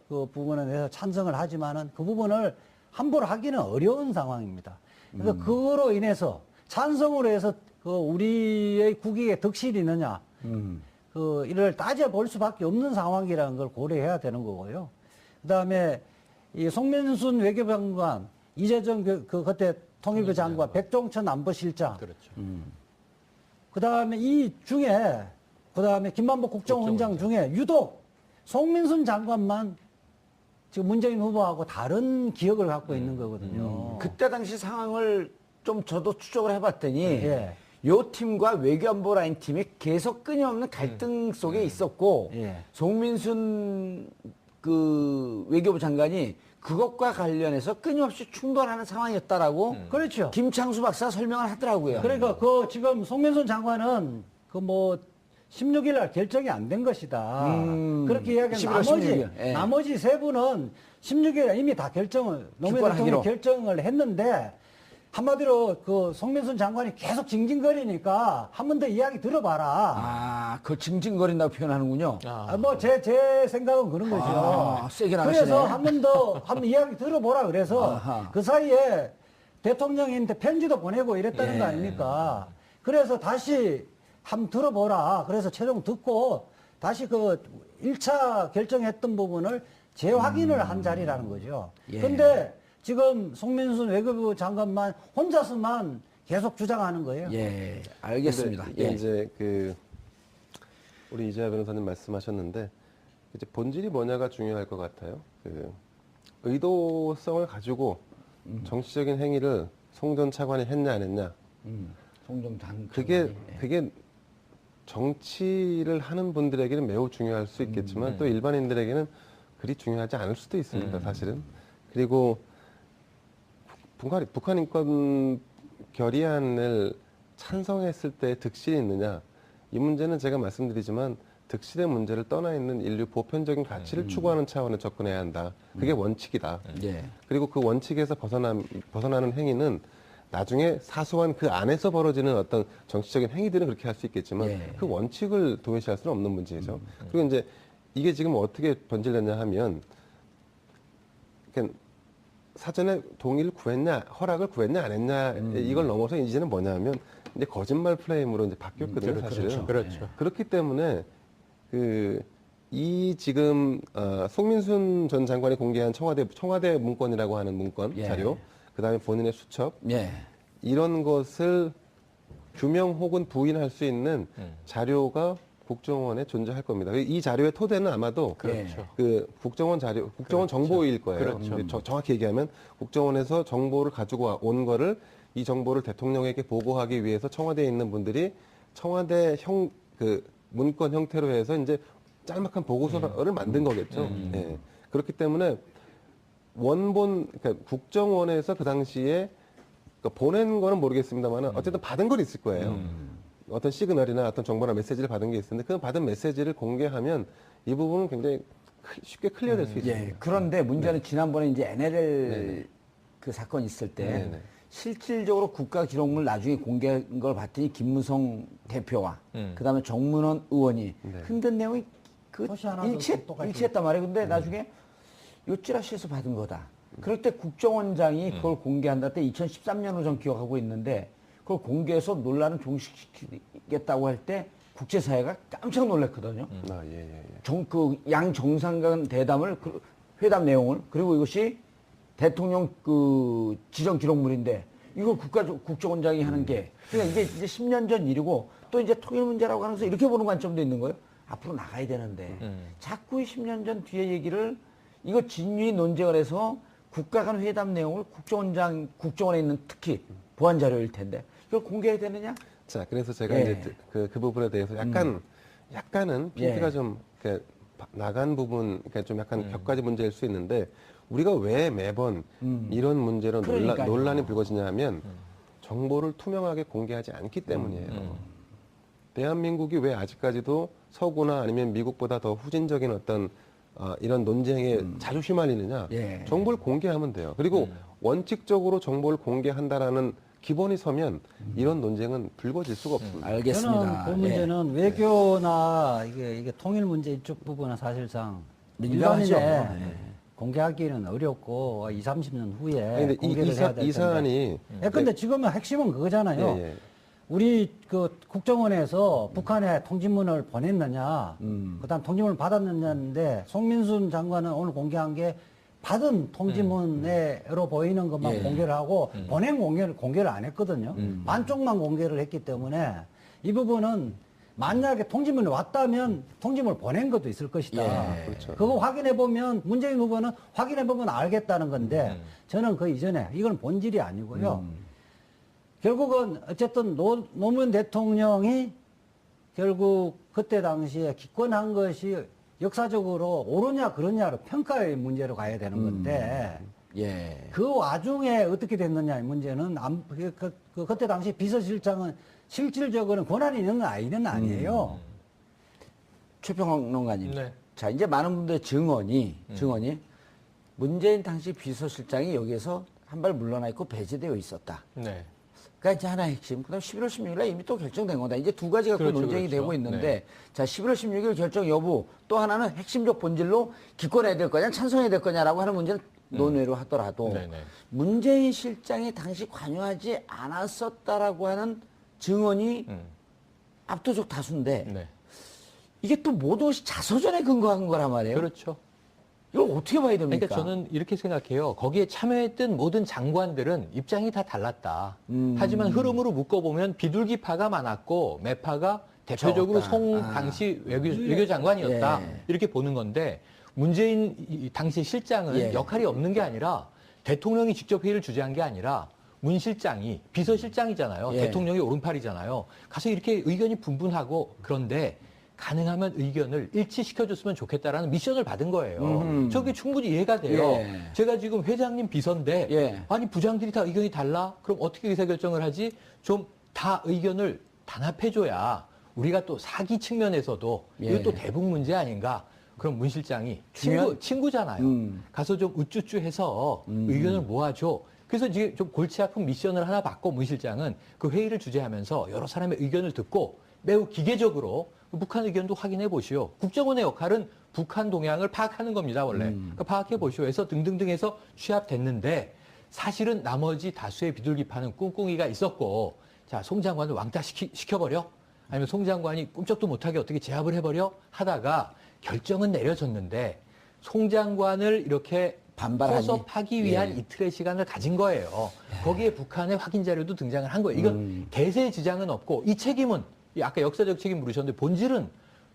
D: 그 부분에 대해서 찬성을 하지만은 그 부분을 함부로 하기는 어려운 상황입니다. 그래서 그거로 인해서 찬성으로 해서 그 우리의 국익에 덕실이 있느냐, 이를 따져볼 수밖에 없는 상황이라는 걸 고려해야 되는 거고요. 그 다음에 이 송민순 외교장관, 이재정 그때 통일부 장관, 백종천 안보실장,
E: 그렇죠.
D: 그 다음에 이 중에, 그 다음에 김만복 국정원장 중에 유독 송민순 장관만 지금 문재인 후보하고 다른 기억을 갖고 있는 거거든요.
A: 그때 당시 상황을 좀 저도 추적을 해봤더니
D: 예.
A: 요 팀과 외교안보 라인 팀이 계속 끊임없는 갈등 속에 있었고
D: 예.
A: 송민순 그 외교부 장관이 그것과 관련해서 끊임없이 충돌하는 상황이었다라고
D: 그렇죠.
A: 김창수 박사가 설명을 하더라고요.
D: 그러니까 지금 송민순 장관은 16일 날 결정이 안 된 것이다. 그렇게 이야기한
A: 11월 16일. 예.
D: 나머지 세 분은 16일에 이미 다 노무현
A: 기권하기로.
D: 대통령이 결정을 했는데 한마디로 그 송민순 장관이 계속 징징거리니까 한 번 더 이야기 들어봐라.
A: 그 징징거린다고 표현하는군요.
D: 제 생각은 그런 거죠.
A: 세게 나가시네.
D: 그래서 한번 이야기 들어보라 그래서
A: 아하.
D: 그 사이에 대통령한테 편지도 보내고 이랬다는 거 아닙니까? 그래서 다시 한번 들어보라. 그래서 최종 듣고 다시 그 1차 결정했던 부분을 재확인을 한 자리라는 거죠.
A: 예.
D: 근데 지금 송민순 외교부 장관만 혼자서만 계속 주장하는 거예요.
A: 예, 알겠습니다.
C: 근데 이게
A: 예.
C: 이제 우리 이재하 변호사님 말씀하셨는데 이제 본질이 뭐냐가 중요할 것 같아요. 의도성을 가지고 정치적인 행위를 송 전 차관이 했냐 안 했냐.
A: 송정단
C: 그게 정치를 하는 분들에게는 매우 중요할 수 있겠지만 또 일반인들에게는 그리 중요하지 않을 수도 있습니다. 사실은. 그리고 북한 인권 결의안을 찬성했을 때 득실이 있느냐 이 문제는 제가 말씀드리지만 득실의 문제를 떠나 있는 인류 보편적인 가치를 추구하는 차원에 접근해야 한다. 그게 원칙이다.
A: 예.
C: 그리고 그 원칙에서 벗어나는 행위는 나중에 사소한 그 안에서 벌어지는 어떤 정치적인 행위들은 그렇게 할 수 있겠지만
A: 예.
C: 그 원칙을 도외시할 수는 없는 문제죠. 그리고 이제 이게 지금 어떻게 변질됐냐 하면 그러니까 사전에 동의를 구했냐, 허락을 구했냐 안 했냐 이걸 넘어서 이제는 뭐냐면 이제 거짓말 플레임으로 이제 바뀌었거든요, 사실은.
E: 그렇죠.
C: 그렇기 때문에 이 지금 송민순 전 장관이 공개한 청와대 문건이라고 하는 문건
A: 예.
C: 자료, 그다음에 본인의 수첩
A: 예.
C: 이런 것을 규명 혹은 부인할 수 있는 자료가 국정원에 존재할 겁니다. 이 자료의 토대는 아마도
A: 그렇죠.
C: 그 국정원 자료, 국정원 정보일 거예요.
E: 그렇죠.
C: 정확히 얘기하면 국정원에서 정보를 가지고 온 거를 이 정보를 대통령에게 보고하기 위해서 청와대에 있는 분들이 청와대 그 문건 형태로 해서 이제 짤막한 보고서를 만든 거겠죠. 예. 그렇기 때문에 그러니까 국정원에서 그 당시에 그러니까 보낸 거는 모르겠습니다만 어쨌든 받은 건 있을 거예요. 어떤 시그널이나 어떤 정보나 메시지를 받은 게 있었는데 그 받은 메시지를 공개하면 이 부분은 굉장히 쉽게 클리어될 수 있습니다.
A: 예. 그런데 문제는 지난번에 이제 NLL 그 사건 있을 때
C: 네네.
A: 실질적으로 국가 기록물 나중에 공개한 걸 봤더니 김무성 대표와 그다음에 정문원 의원이 흔든 내용이 그
D: 토시 하나도 똑같이.
A: 일치했단 말이에요. 근데 나중에 요 찌라시에서 받은 거다. 그럴 때 국정원장이 그걸 공개한다 때 2013년으로 전 기억하고 있는데 그걸 공개해서 논란을 종식시키겠다고 할 때 국제사회가 깜짝 놀랐거든요. 양 정상 간 대담을 회담 내용을 그리고 이것이 대통령 그 지정 기록물인데 이걸 국정원장이 하는 게 그러니까 이게 이제 10년 전 일이고 또 이제 통일 문제라고 하면서 이렇게 보는 관점도 있는 거예요. 앞으로 나가야 되는데 자꾸 10년 전 뒤에 얘기를 이거 진유의 논쟁을 해서 국가 간 회담 내용을 국정원에 있는 특히 보안 자료일 텐데 이걸 공개해야 되느냐?
C: 자, 그래서 제가
A: 예.
C: 이제 그 부분에 대해서 약간은 핀트가
A: 예.
C: 좀 나간 부분, 그러니까 좀 약간 격가지 문제일 수 있는데 우리가 왜 매번 이런 문제로
A: 그러니까요.
C: 논란이 불거지냐 하면 정보를 투명하게 공개하지 않기 때문이에요. 대한민국이 왜 아직까지도 서구나 아니면 미국보다 더 후진적인 어떤 이런 논쟁에 자주 휘말리느냐?
A: 예.
C: 정보를 공개하면 돼요. 그리고 원칙적으로 정보를 공개한다라는 기본이 서면 이런 논쟁은 불거질 수가 없습니다.
A: 알겠습니다.
D: 저는 그 문제는 외교나 이게 통일 문제 이쪽 부분은 사실상
A: 민감하죠.
D: 일반인에
A: 예.
D: 공개하기는 어렵고 20, 30년 후에
C: 아니, 근데
D: 공개를 해야 될 텐데.
C: 이 사안이
D: 근데 지금은 핵심은 그거잖아요.
C: 예, 예.
D: 우리 그 국정원에서 북한에 통지문을 보냈느냐, 그다음 통지문을 받았느냐인데 송민순 장관은 오늘 공개한 게 받은 통지문으로 보이는 것만
A: 예.
D: 공개를 하고 보낸 공개를 안 했거든요. 반쪽만 공개를 했기 때문에 이 부분은 만약에 통지문이 왔다면 통지문을 보낸 것도 있을 것이다.
A: 예.
C: 그렇죠.
D: 그거 확인해 보면 문재인 후보는 확인해 보면 알겠다는 건데 저는 그 이전에 이건 본질이 아니고요. 결국은 어쨌든 노무현 대통령이 결국 그때 당시에 기권한 것이 역사적으로 옳으냐 그러냐로 평가의 문제로 가야 되는 건데
A: 예.
D: 그 와중에 어떻게 됐느냐의 문제는 그때 당시 비서실장은 실질적으로는 권한이 있는 아이는 아니에요.
A: 최평론가님.
E: 네.
A: 자, 이제 많은 분들의 증언이 문재인 당시 비서실장이 여기에서 한 발 물러나 있고 배제되어 있었다.
E: 네.
A: 그러니까 이제 하나의 핵심. 그다음 11월 16일에 이미 또 결정된 거다. 이제 두 가지가
E: 그렇죠,
A: 논쟁이
E: 그렇죠.
A: 되고 있는데
E: 네.
A: 자, 11월 16일 결정 여부 또 하나는 핵심적 본질로 기권해야 될 거냐 찬성해야 될 거냐라고 하는 문제는 논외로 하더라도
E: 네네.
A: 문재인 실장이 당시 관여하지 않았었다라고 하는 증언이 압도적 다수인데
E: 네.
A: 이게 또 모든 것이 자서전에 근거한 거란 말이에요.
E: 그렇죠.
A: 이걸 어떻게 봐야 됩니까?
E: 그러니까 저는 이렇게 생각해요. 거기에 참여했던 모든 장관들은 입장이 다 달랐다. 하지만 흐름으로 묶어보면 비둘기파가 많았고 매파가 대표적으로
A: 적었다.
E: 송 당시 외교장관이었다.
A: 예.
E: 이렇게 보는 건데 문재인 당시 실장은
A: 예.
E: 역할이 없는 게 아니라 대통령이 직접 회의를 주재한 게 아니라 문 실장이 비서실장이잖아요.
A: 예.
E: 대통령의 오른팔이잖아요. 가서 이렇게 의견이 분분하고 그런데 가능하면 의견을 일치시켜줬으면 좋겠다라는 미션을 받은 거예요. 저게 충분히 이해가 돼요.
A: 예.
E: 제가 지금 회장님 비서인데
A: 예.
E: 아니 부장들이 다 의견이 달라? 그럼 어떻게 의사결정을 하지? 좀 다 의견을 단합해줘야 우리가 또 사기 측면에서도
A: 예.
E: 이것도 대북 문제 아닌가? 그럼 문 실장이
A: 중요한-
E: 친구잖아요. 가서 좀 우쭈쭈해서 의견을 모아줘. 그래서 이제 좀 골치 아픈 미션을 하나 받고 문 실장은 그 회의를 주재하면서 여러 사람의 의견을 듣고 매우 기계적으로 북한 의견도 확인해 보시오. 국정원의 역할은 북한 동향을 파악하는 겁니다, 원래. 그러니까 파악해 보시오 해서 등등등 해서 취합됐는데 사실은 나머지 다수의 비둘기파는 꿍꿍이가 있었고 자, 송 장관을 왕따 시켜버려? 아니면 송 장관이 꿈쩍도 못하게 어떻게 제압을 해버려? 하다가 결정은 내려졌는데 송 장관을 이렇게
A: 반발하니?
E: 포섭하기 위한
A: 예.
E: 이틀의 시간을 가진 거예요. 거기에 북한의 확인 자료도 등장을 한 거예요. 이건 대세의 지장은 없고 이 책임은 아까 역사적 책임 물으셨는데 본질은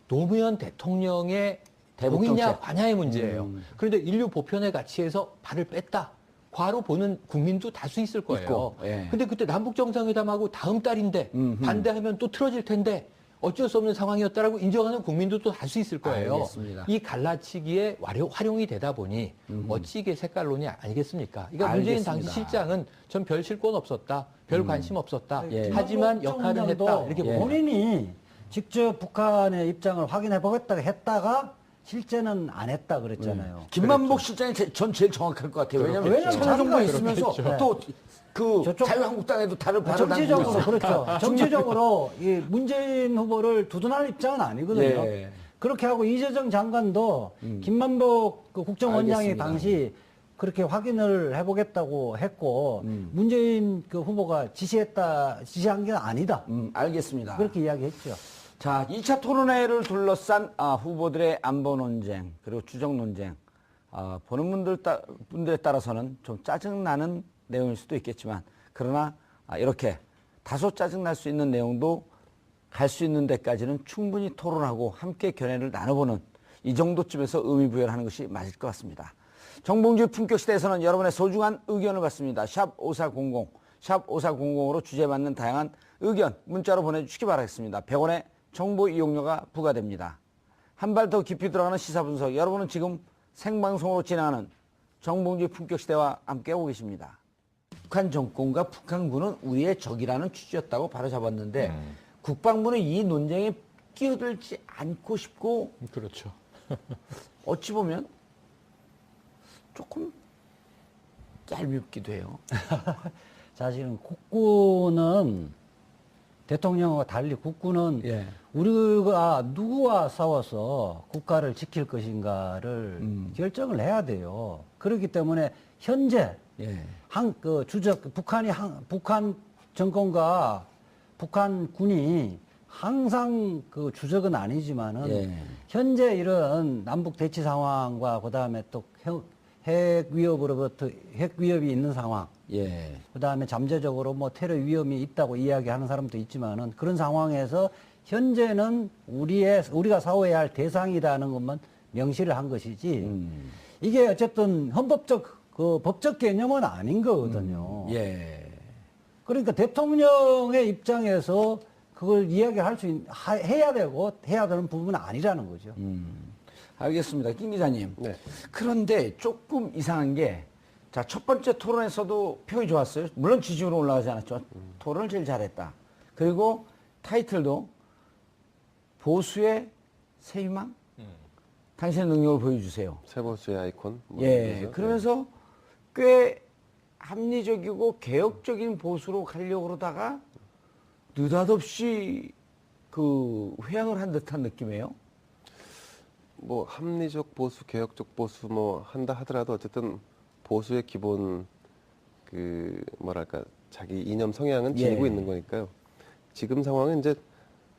E: 노무현 대통령의
A: 대북
E: 동의냐
A: 정책.
E: 관여의 문제예요. 그런데 인류 보편의 가치에서 발을 뺐다. 과로 보는 국민도 다수 있을 거예요.
A: 있고, 예.
E: 근데 그때 남북 정상회담하고 다음 달인데 반대하면 또 틀어질 텐데 어쩔 수 없는 상황이었다라고 인정하는 국민도 또 다수 있을 거예요.
A: 알겠습니다.
E: 이 갈라치기에 활용이 되다 보니 어찌 이게 색깔론이 아니겠습니까? 그러니까 문재인 당시
A: 알겠습니다.
E: 실장은 전 별 실권 없었다. 별 관심 없었다.
A: 예.
E: 하지만 역할은 했다. 이렇게
A: 예.
E: 봅니다.
D: 본인이 직접 북한의 입장을 확인해 보겠다고 했다가 실제는 안 했다 그랬잖아요.
A: 김만복 실장이 전 제일 정확할 것 같아요. 왜냐하면
D: 왜냐면
A: 참여정부
D: 자기가
A: 있으면서
D: 그렇겠죠.
A: 또 그
D: 저쪽-
A: 자유한국당에도 다른 발을
D: 정치적으로
A: 담그고 있어요.
D: 그렇죠. 정치적으로 이 문재인 후보를 두둔할 입장은 아니거든요.
A: 예.
D: 그렇게 하고 이재정 장관도 김만복 그 국정원장이
A: 알겠습니다.
D: 당시 그렇게 확인을 해보겠다고 했고 문재인 그 후보가 지시한 게 아니다.
A: 알겠습니다.
D: 그렇게 이야기했죠.
A: 자, 2차 토론회를 둘러싼 후보들의 안보 논쟁 그리고 추정 논쟁 보는 분들에 따라서는 좀 짜증나는 내용일 수도 있겠지만 그러나 이렇게 다소 짜증날 수 있는 내용도 갈 수 있는 데까지는 충분히 토론하고 함께 견해를 나눠보는 이 정도쯤에서 의미 부여를 하는 것이 맞을 것 같습니다. 정봉주 품격시대에서는 여러분의 소중한 의견을 받습니다. 샵 5400, 샵 5400으로 주제에 맞는 다양한 의견 문자로 보내주시기 바라겠습니다. 100원의 정보 이용료가 부과됩니다. 한 발 더 깊이 들어가는 시사 분석. 여러분은 지금 생방송으로 진행하는 정봉주 품격시대와 함께하고 계십니다. 북한 정권과 북한군은 우리의 적이라는 취지였다고 바로 잡았는데 국방부는 이 논쟁에 끼어들지 않고 싶고
E: 그렇죠.
A: 어찌 보면 조금 얄밉기도 해요.
D: 사실은 국군은 대통령과 달리 국군은
A: 예.
D: 우리가 누구와 싸워서 국가를 지킬 것인가를 결정을 해야 돼요. 그렇기 때문에 현재
A: 예.
D: 북한 정권과 북한군이 항상 그 주적은 아니지만은
A: 예.
D: 현재 이런 남북 대치 상황과 그다음에 또 핵 위협이 있는 상황,
A: 예.
D: 그다음에 잠재적으로 뭐 테러 위험이 있다고 이야기하는 사람도 있지만은 그런 상황에서 현재는 우리가 싸워야 할 대상이라는 것만 명시를 한 것이지 이게 어쨌든 법적 개념은 아닌 거거든요.
A: 예.
D: 그러니까 대통령의 입장에서 그걸 해야 되는 부분은 아니라는 거죠.
A: 알겠습니다. 김 기자님.
C: 네.
A: 그런데 조금 이상한 게, 자, 첫 번째 토론에서도 표이 좋았어요. 물론 지지율은 올라가지 않았죠. 토론을 제일 잘했다. 그리고 타이틀도 보수의 새 희망? 당신의 능력을 보여주세요.
C: 세보수의 아이콘. 뭐
A: 예.
C: 이러면서.
A: 그러면서 꽤 합리적이고 개혁적인 보수로 가려고 그러다가 느닷없이 그 회양을 한 듯한 느낌이에요.
C: 뭐 합리적 보수, 개혁적 보수 뭐 한다 하더라도 어쨌든 보수의 기본 그 뭐랄까 자기 이념 성향은 지니고
A: 예.
C: 있는 거니까요. 지금 상황은 이제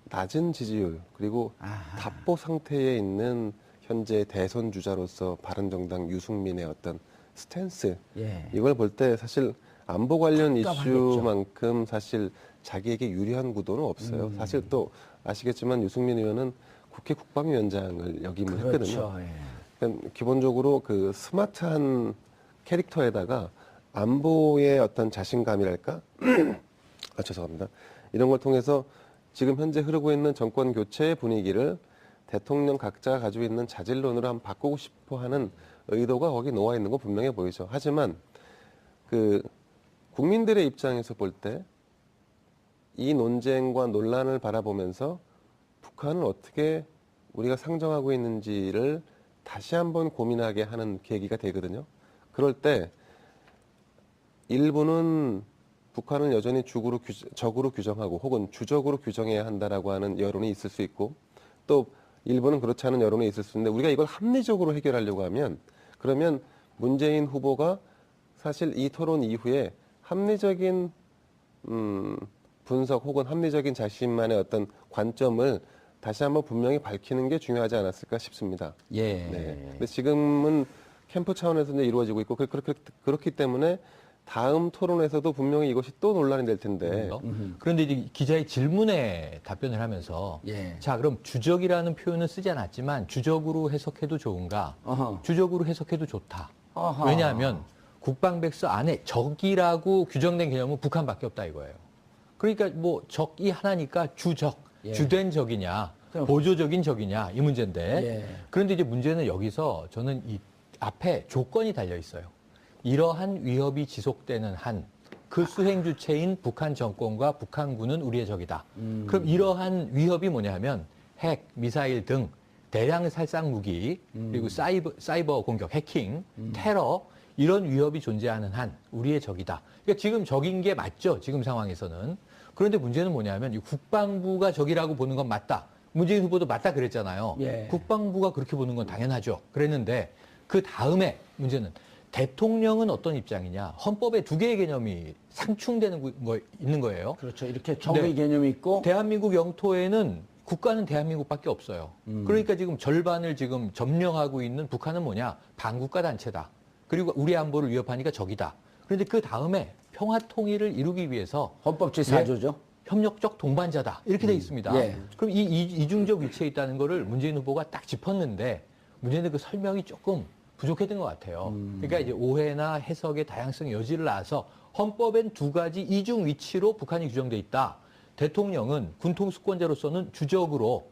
C: 낮은 지지율 그리고
A: 아하.
C: 답보 상태에 있는 현재 대선 주자로서 바른정당 유승민의 어떤 스탠스
A: 예.
C: 이걸 볼 때 사실 안보 관련
A: 깝깝하겠죠.
C: 이슈만큼 사실 자기에게 유리한 구도는 없어요. 사실 또 아시겠지만 유승민 의원은 국회 국방위원장을 역임을 했거든요.
A: 그렇죠. 예.
C: 그러니까 기본적으로 그 스마트한 캐릭터에다가 안보의 어떤 자신감이랄까? 죄송합니다. 이런 걸 통해서 지금 현재 흐르고 있는 정권 교체의 분위기를 대통령 각자가 가지고 있는 자질론으로 한번 바꾸고 싶어 하는 의도가 거기 놓아 있는 거 분명해 보이죠. 하지만 그 국민들의 입장에서 볼 때 이 논쟁과 논란을 바라보면서 북한을 어떻게 우리가 상정하고 있는지를 다시 한번 고민하게 하는 계기가 되거든요. 그럴 때 일부는 북한을 여전히 적으로 규정하고 혹은 주적으로 규정해야 한다라고 하는 여론이 있을 수 있고 또 일부는 그렇지 않은 여론이 있을 수 있는데 우리가 이걸 합리적으로 해결하려고 하면 그러면 문재인 후보가 사실 이 토론 이후에 합리적인 분석 혹은 합리적인 자신만의 어떤 관점을 다시 한번 분명히 밝히는 게 중요하지 않았을까 싶습니다.
A: 예.
C: 네. 근데 지금은 캠프 차원에서 이제 이루어지고 있고 그렇기 때문에 다음 토론에서도 분명히 이것이 또 논란이 될 텐데.
E: 그런데 이제 기자의 질문에 답변을 하면서
A: 예.
E: 자 그럼 주적이라는 표현은 쓰지 않았지만 주적으로 해석해도 좋은가?
A: 어허.
E: 주적으로 해석해도 좋다.
A: 어허.
E: 왜냐하면 국방백서 안에 적이라고 규정된 개념은 북한밖에 없다 이거예요. 그러니까 뭐 적이 하나니까 주적,
A: 예.
E: 주된 적이냐,
A: 그럼.
E: 보조적인 적이냐 이 문제인데
A: 예.
E: 그런데 이제 문제는 여기서 저는 이 앞에 조건이 달려 있어요. 이러한 위협이 지속되는 한 그 수행 주체인 북한 정권과 북한군은 우리의 적이다. 그럼 이러한 위협이 뭐냐 하면 핵, 미사일 등 대량 살상 무기 그리고 사이버 공격, 해킹, 테러 이런 위협이 존재하는 한 우리의 적이다. 그러니까 지금 적인 게 맞죠. 지금 상황에서는. 그런데 문제는 뭐냐면 이 국방부가 적이라고 보는 건 맞다. 문재인 후보도 맞다 그랬잖아요.
A: 예.
E: 국방부가 그렇게 보는 건 당연하죠. 그랬는데 그 다음에 문제는 대통령은 어떤 입장이냐. 헌법에 두 개의 개념이 상충되는 거 있는 거예요.
A: 그렇죠. 이렇게 적의
E: 네.
A: 개념이 있고
E: 대한민국 영토에는 국가는 대한민국밖에 없어요. 그러니까 지금 절반을 지금 점령하고 있는 북한은 뭐냐? 반국가 단체다. 그리고 우리 안보를 위협하니까 적이다. 그런데 그 다음에 평화 통일을 이루기 위해서
A: 헌법 제4조죠.
E: 협력적 동반자다. 이렇게 돼 있습니다.
A: 예.
E: 그럼 이 이중적 위치에 있다는 거를 문재인 후보가 딱 짚었는데 문재인은 그 설명이 조금 부족했던 것 같아요. 그러니까 이제 오해나 해석의 다양성의 여지를 낳아서 헌법엔 두 가지 이중 위치로 북한이 규정돼 있다. 대통령은 군통수권자로서는 주적으로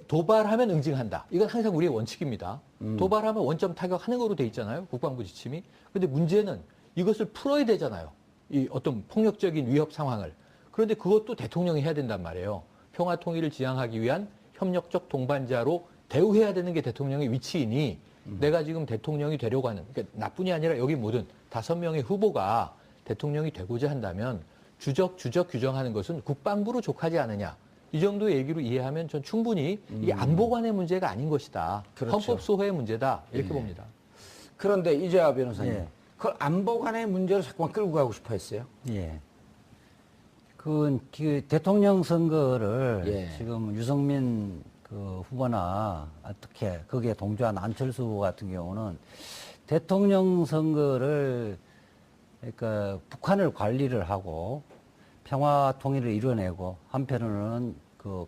E: 도발하면 응징한다. 이건 항상 우리의 원칙입니다. 도발하면 원점 타격하는 거로 돼 있잖아요. 국방부 지침이. 그런데 문제는 이것을 풀어야 되잖아요. 이 어떤 폭력적인 위협 상황을. 그런데 그것도 대통령이 해야 된단 말이에요. 평화 통일을 지향하기 위한 협력적 동반자로 대우해야 되는 게 대통령의 위치이니 내가 지금 대통령이 되려고 하는 그러니까 나뿐이 아니라 여기 모든 5명의 후보가 대통령이 되고자 한다면 주적 규정하는 것은 국방부로 족하지 않느냐. 이 정도의 얘기로 이해하면 전 충분히 이게 안보관의 문제가 아닌 것이다.
A: 그렇죠.
E: 헌법 소호의 문제다. 이렇게 봅니다.
A: 그런데 이재화 변호사님,
D: 예.
A: 그걸 안보관의 문제로 자꾸만 끌고 가고 싶어 했어요.
D: 예. 그 대통령 선거를
A: 예.
D: 지금 유승민 그 후보나 어떻게 거기에 동조한 안철수 후보 같은 경우는 대통령 선거를 그러니까 북한을 관리를 하고 평화 통일을 이뤄내고 한편으로는 그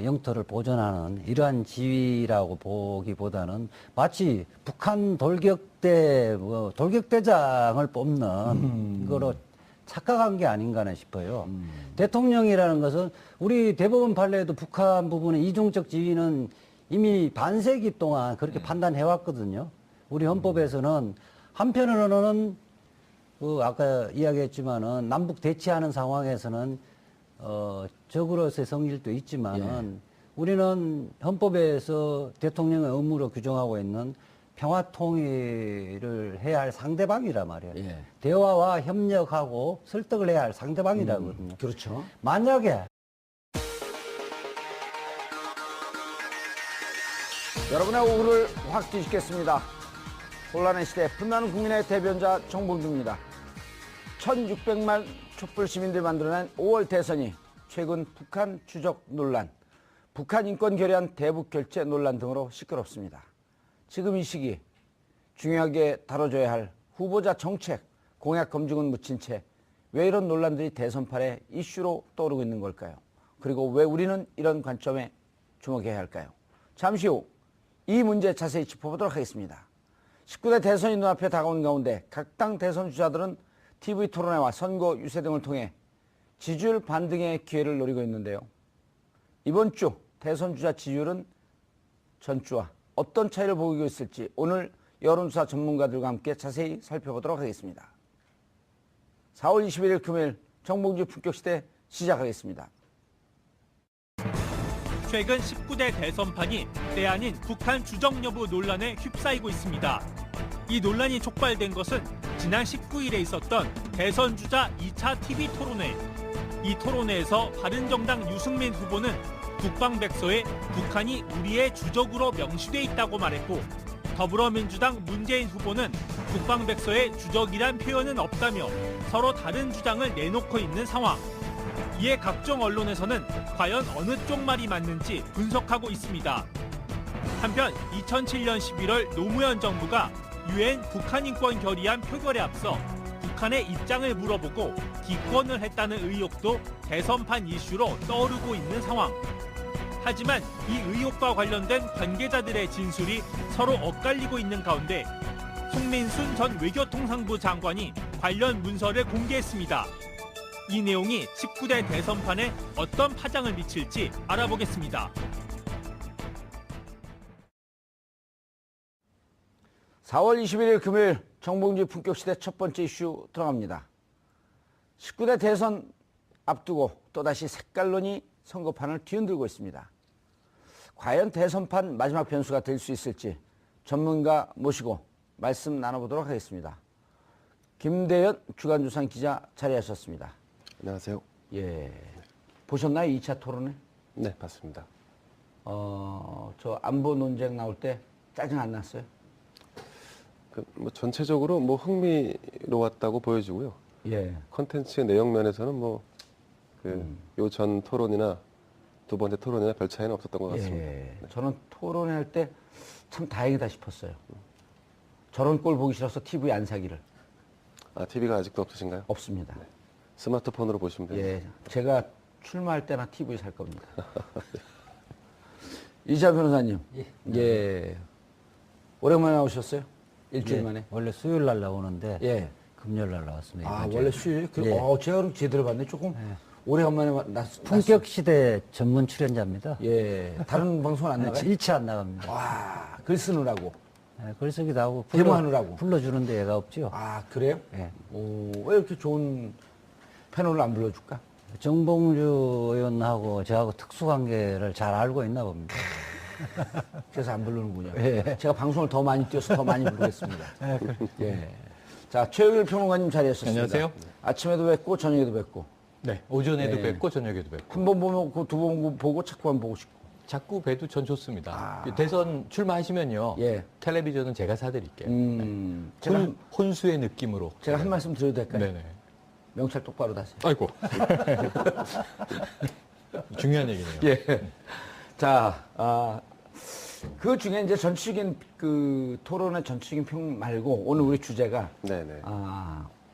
D: 영토를 보존하는 이러한 지위라고 보기보다는 마치 북한 돌격대장을 뽑는 거로 착각한 게 아닌가 싶어요. 대통령이라는 것은 우리 대법원 판례에도 북한 부분의 이중적 지위는 이미 반세기 동안 그렇게 판단해 왔거든요. 우리 헌법에서는 한편으로는 그 아까 이야기했지만은 남북 대치하는 상황에서는 적으로서의 성질도 있지만은 우리는 헌법에서 대통령의 의무로 규정하고 있는 평화 통일을 해야 할 상대방이란 말이에요.
A: 예.
D: 대화와 협력하고 설득을 해야 할 상대방이라거든요.
A: 그렇죠.
D: 만약에
A: 여러분의 오후를 확 뒤집겠습니다. 혼란의 시대 분나는 국민의 대변자 정봉주입니다. 1600만 촛불 시민들이 만들어낸 5월 대선이 최근 북한 주적 논란, 북한 인권 결의안 대북 결재 논란 등으로 시끄럽습니다. 지금 이 시기 중요하게 다뤄줘야 할 후보자 정책, 공약 검증은 묻힌 채 왜 이런 논란들이 대선판의 이슈로 떠오르고 있는 걸까요? 그리고 왜 우리는 이런 관점에 주목해야 할까요? 잠시 후 이 문제 자세히 짚어보도록 하겠습니다. 19대 대선이 눈앞에 다가오는 가운데 각 당 대선 주자들은 TV 토론회와 선거 유세 등을 통해 지지율 반등의 기회를 노리고 있는데요. 이번 주 대선 주자 지지율은 전주와 어떤 차이를 보이고 있을지 오늘 여론조사 전문가들과 함께 자세히 살펴보도록 하겠습니다. 4월 21일 금요일 정봉주 품격시대 시작하겠습니다.
B: 최근 19대 대선판이 때 아닌 북한 주적 여부 논란에 휩싸이고 있습니다. 이 논란이 촉발된 것은 지난 19일에 있었던 대선 주자 2차 TV 토론회. 이 토론회에서 바른정당 유승민 후보는 국방백서에 북한이 우리의 주적으로 명시돼 있다고 말했고, 더불어민주당 문재인 후보는 국방백서에 주적이란 표현은 없다며 서로 다른 주장을 내놓고 있는 상황. 이에 각종 언론에서는 과연 어느 쪽 말이 맞는지 분석하고 있습니다. 한편 2007년 11월 노무현 정부가 UN 북한인권 결의안 표결에 앞서 북한의 입장을 물어보고 기권을 했다는 의혹도 대선판 이슈로 떠오르고 있는 상황. 하지만 이 의혹과 관련된 관계자들의 진술이 서로 엇갈리고 있는 가운데 송민순 전 외교통상부 장관이 관련 문서를 공개했습니다. 이 내용이 19대 대선판에 어떤 파장을 미칠지 알아보겠습니다.
A: 4월 21일 금요일 정봉주 품격시대 첫 번째 이슈 들어갑니다. 19대 대선 앞두고 또다시 색깔론이 선거판을 뒤흔들고 있습니다. 과연 대선판 마지막 변수가 될 수 있을지 전문가 모시고 말씀 나눠보도록 하겠습니다. 김대현 주간조선 기자 자리하셨습니다.
C: 안녕하세요.
A: 예, 보셨나요? 2차 토론회?
C: 네, 봤습니다.
A: 저 안보 논쟁 나올 때 짜증 안 났어요?
C: 뭐 전체적으로 뭐 흥미로웠다고 보여지고요.
A: 예.
C: 컨텐츠 내용 면에서는 뭐 요 전 토론이나 두 번째 토론이나 별 차이는 없었던 것 같습니다.
A: 예. 저는 토론회 할 때 참 다행이다 싶었어요. 저런 꼴 보기 싫어서 TV 안 사기를.
C: 아, TV가 아직도 없으신가요?
A: 없습니다.
C: 스마트폰으로 보시면 돼요.
A: 예. 제가 출마할 때나 TV 살 겁니다. 이자 변호사님. 예. 오랜만에 나오셨어요? 일주일
D: 예,
A: 만에?
D: 원래 수요일 날 나오는데
A: 예.
D: 금요일 날 나왔습니다.
A: 아,
D: 이번 주에.
A: 원래 수요일?
D: 예.
A: 제가 그럼 제대로 봤네. 조금 오래간만에
D: 품격 시대 전문 출연자입니다.
A: 예. 다른 방송은 안 나가요?
D: 일치 안 나갑니다.
A: 와, 글 쓰느라고.
D: 예, 글 쓰기도 하고
A: 데모하느라고.
D: 불러주는데 얘가 없죠.
A: 아, 그래요?
D: 예.
A: 오, 왜 이렇게 좋은 패널을 안 불러줄까?
D: 정봉주 의원하고 저하고 특수관계를 잘 알고 있나 봅니다.
A: 그래서 안 부르는군요.
D: 예.
A: 제가 방송을 더 많이 뛰어서 더 많이 부르겠습니다. 예. 자, 최영일 평론가님 자리하셨습니다.
E: 안녕하세요.
A: 아침에도 뵙고 저녁에도 뵙고.
E: 네, 오전에도
A: 네.
E: 뵙고 저녁에도 뵙고.
A: 한 번 보고 두 번 보고 자꾸만 보고 싶고.
E: 자꾸 뵈도 전 좋습니다. 대선 출마하시면요.
A: 예.
E: 텔레비전은 제가 사드릴게요.
A: 제가,
E: 혼수의 느낌으로.
A: 제가 한 말씀 드려도 될까요?
E: 네네.
A: 명찰 똑바로 다세요.
E: 아이고. 중요한 얘기네요.
A: 예. 자, 그 중에 이제 전체적인 그 토론의 전체적인 평 말고 오늘 우리 주제가
C: 네네.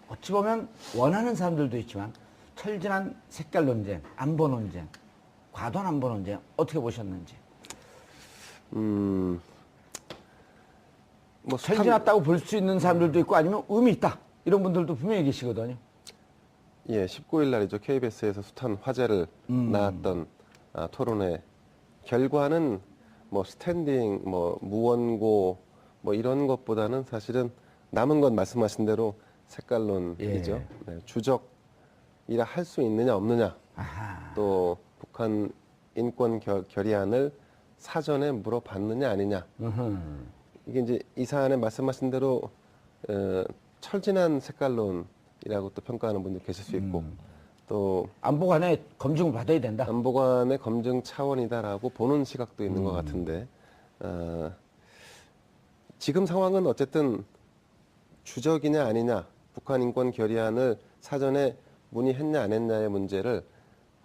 A: 어찌 보면 원하는 사람들도 있지만 철진한 색깔 논쟁, 안보 논쟁, 과도한 안보 논쟁 어떻게 보셨는지.
C: 뭐
A: 철진했다고 볼 수 있는 사람들도 있고 아니면 의미 있다 이런 분들도 분명히 계시거든요.
C: 예, 19일 날이죠. KBS에서 숱한 화제를 낳았던 토론회 결과는 뭐 스탠딩, 뭐 무원고 뭐 이런 것보다는 사실은 남은 건 말씀하신 대로 색깔론이죠.
A: 예.
C: 네, 주적이라 할 수 있느냐 없느냐.
A: 아하.
C: 또 북한 인권 결의안을 사전에 물어봤느냐 아니냐. 이게 이제 이 사안에 말씀하신 대로 철진한 색깔론이라고 또 평가하는 분들 계실 수 있고 또
A: 안보관의 검증을 받아야 된다.
C: 안보관의 검증 차원이다라고 보는 시각도 있는 것 같은데 지금 상황은 어쨌든 주적이냐 아니냐 북한 인권 결의안을 사전에 문의했냐 안 했냐의 문제를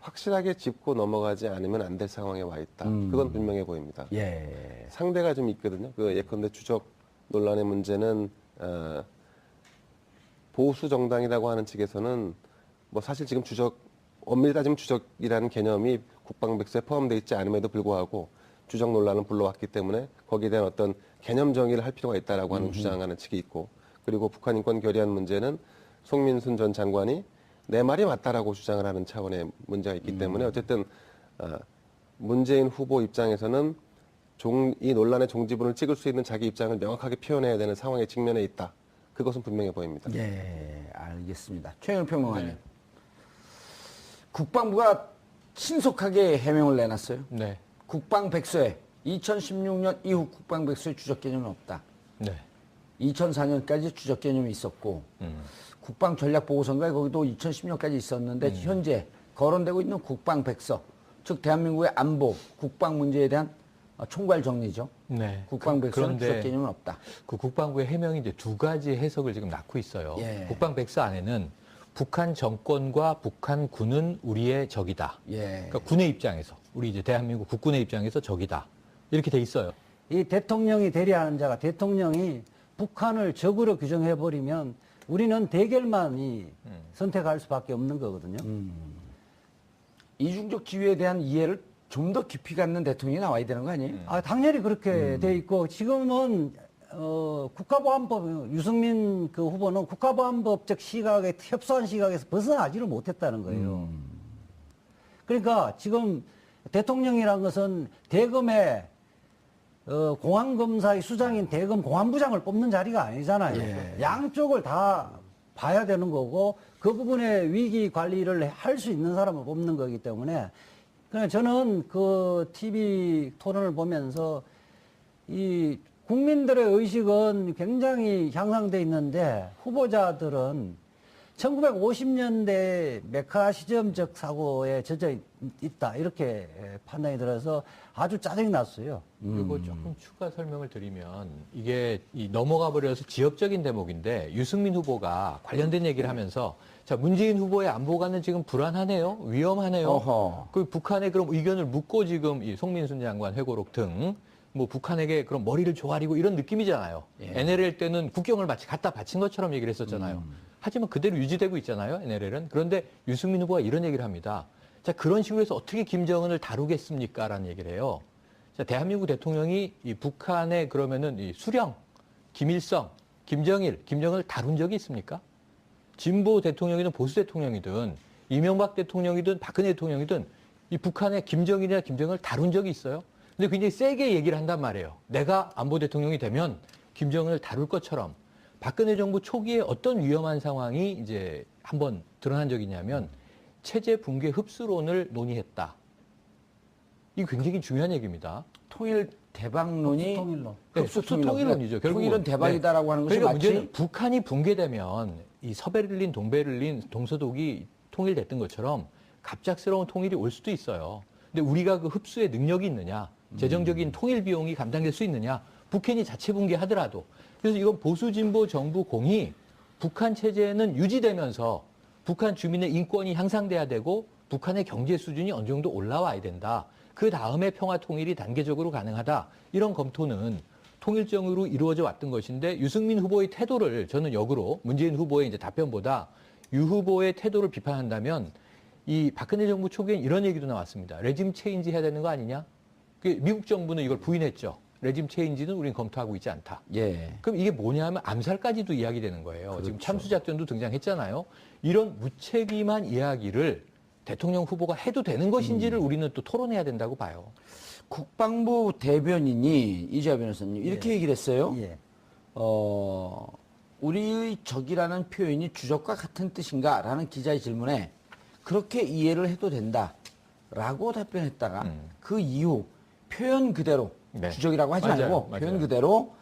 C: 확실하게 짚고 넘어가지 않으면 안 될 상황에 와 있다. 그건 분명해 보입니다.
A: 예.
C: 상대가 좀 있거든요. 그 예컨대 주적 논란의 문제는 보수 정당이라고 하는 측에서는 뭐 사실 지금 주적 엄밀히 따지면 주적이라는 개념이 국방백서에 포함되어 있지 않음에도 불구하고 주적 논란을 불러왔기 때문에 거기에 대한 어떤 개념 정의를 할 필요가 있다라고 하는 주장하는 측이 있고 그리고 북한 인권 결의안 문제는 송민순 전 장관이 내 말이 맞다라고 주장을 하는 차원의 문제가 있기 때문에 어쨌든 문재인 후보 입장에서는 이 논란의 종지부를 찍을 수 있는 자기 입장을 명확하게 표현해야 되는 상황에 직면해 있다. 그것은 분명해 보입니다.
A: 예, 알겠습니다. 최영일 평론가님. 네. 국방부가 신속하게 해명을 내놨어요.
E: 네.
A: 국방백서에 2016년 이후 국방백서에 주적 개념은 없다.
E: 네.
A: 2004년까지 주적 개념이 있었고 국방 전략 보고서인가 거기도 2010년까지 있었는데 현재 거론되고 있는 국방 백서, 즉 대한민국의 안보, 국방 문제에 대한 총괄 정리죠.
E: 네.
A: 국방 백서는
E: 그런데
A: 주적 개념은 없다.
E: 그 국방부의 해명이 이제 두 가지 해석을 지금 낳고 있어요.
A: 예.
E: 국방 백서 안에는 북한 정권과 북한군은 우리의 적이다.
A: 예.
E: 그러니까 군의 입장에서 우리 이제 대한민국 국군의 입장에서 적이다. 이렇게 돼 있어요.
D: 이 대통령이 대리하는 자가 대통령이 북한을 적으로 규정해버리면 우리는 대결만이 선택할 수밖에 없는 거거든요.
A: 이중적 지위에 대한 이해를 좀 더 깊이 갖는 대통령이 나와야 되는 거 아니에요?
D: 아, 당연히 그렇게 돼 있고 지금은 국가보안법 유승민 그 후보는 국가보안법적 시각에 협소한 시각에서 벗어나지를 못했다는 거예요. 그러니까 지금 대통령이란 것은 대검의 공안검사의 수장인 대검 공안부장을 뽑는 자리가 아니잖아요.
A: 예.
D: 양쪽을 다 봐야 되는 거고 그 부분의 위기 관리를 할 수 있는 사람을 뽑는 거기 때문에 그냥 저는 그 TV 토론을 보면서 이 국민들의 의식은 굉장히 향상돼 있는데 후보자들은 1950년대 메카 시점적 사고에 젖어 있다 이렇게 판단이 들어서 아주 짜증이 났어요.
E: 그리고 조금 추가 설명을 드리면 이게 넘어가 버려서 지역적인 대목인데 유승민 후보가 관련된 얘기를 하면서 자 문재인 후보의 안보관은 지금 불안하네요, 위험하네요.
A: 어허.
E: 그 북한에 그럼 의견을 묻고 지금 이 송민순 장관 회고록 등 뭐 북한에게 그럼 머리를 조아리고 이런 느낌이잖아요.
A: 예.
E: NLL 때는 국경을 마치 갖다 바친 것처럼 얘기를 했었잖아요. 하지만 그대로 유지되고 있잖아요, NLL은. 그런데 유승민 후보가 이런 얘기를 합니다. 자, 그런 식으로 해서 어떻게 김정은을 다루겠습니까? 라는 얘기를 해요. 자, 대한민국 대통령이 이 북한의 그러면은 이 수령, 김일성, 김정일, 김정은을 다룬 적이 있습니까? 진보 대통령이든 보수 대통령이든 이명박 대통령이든 박근혜 대통령이든 이 북한의 김정일이나 김정은을 다룬 적이 있어요? 근데 굉장히 세게 얘기를 한단 말이에요. 내가 안보 대통령이 되면 김정은을 다룰 것처럼 박근혜 정부 초기에 어떤 위험한 상황이 이제 한번 드러난 적이 있냐면 체제 붕괴 흡수론을 논의했다. 이게 굉장히 중요한 얘기입니다.
A: 통일 대박론이
D: 통일론.
A: 흡수
E: 통일론이죠. 결국은.
A: 통일은 대박이다라고 하는 것이
E: 그러니까
A: 마치
E: 문제는 북한이 붕괴되면 이 서베를린, 동베를린, 동서독이 통일됐던 것처럼 갑작스러운 통일이 올 수도 있어요. 근데 우리가 그 흡수의 능력이 있느냐, 재정적인 통일 비용이 감당될 수 있느냐, 북한이 자체 붕괴하더라도. 그래서 이건 보수 진보 정부 공이 북한 체제는 유지되면서 북한 주민의 인권이 향상돼야 되고 북한의 경제 수준이 어느 정도 올라와야 된다. 그 다음에 평화 통일이 단계적으로 가능하다. 이런 검토는 통일적으로 이루어져 왔던 것인데 유승민 후보의 태도를 저는 역으로 문재인 후보의 이제 답변보다 유 후보의 태도를 비판한다면 이 박근혜 정부 초기엔 이런 얘기도 나왔습니다. 레짐 체인지 해야 되는 거 아니냐? 미국 정부는 이걸 부인했죠. 레짐 체인지는 우리는 검토하고 있지 않다.
A: 예.
E: 그럼 이게 뭐냐면 암살까지도 이야기되는 거예요.
A: 그렇죠.
E: 지금 참수작전도 등장했잖아요. 이런 무책임한 이야기를 대통령 후보가 해도 되는 것인지를 우리는 또 토론해야 된다고 봐요.
A: 국방부 대변인이 이재화 변호사님 이렇게 얘기를 했어요.
D: 예.
A: 우리의 적이라는 표현이 주적과 같은 뜻인가? 라는 기자의 질문에 그렇게 이해를 해도 된다라고 답변했다가 그 이후 표현 그대로
E: 네.
A: 주적이라고 하지
E: 맞아요.
A: 말고
E: 맞아요.
A: 표현 그대로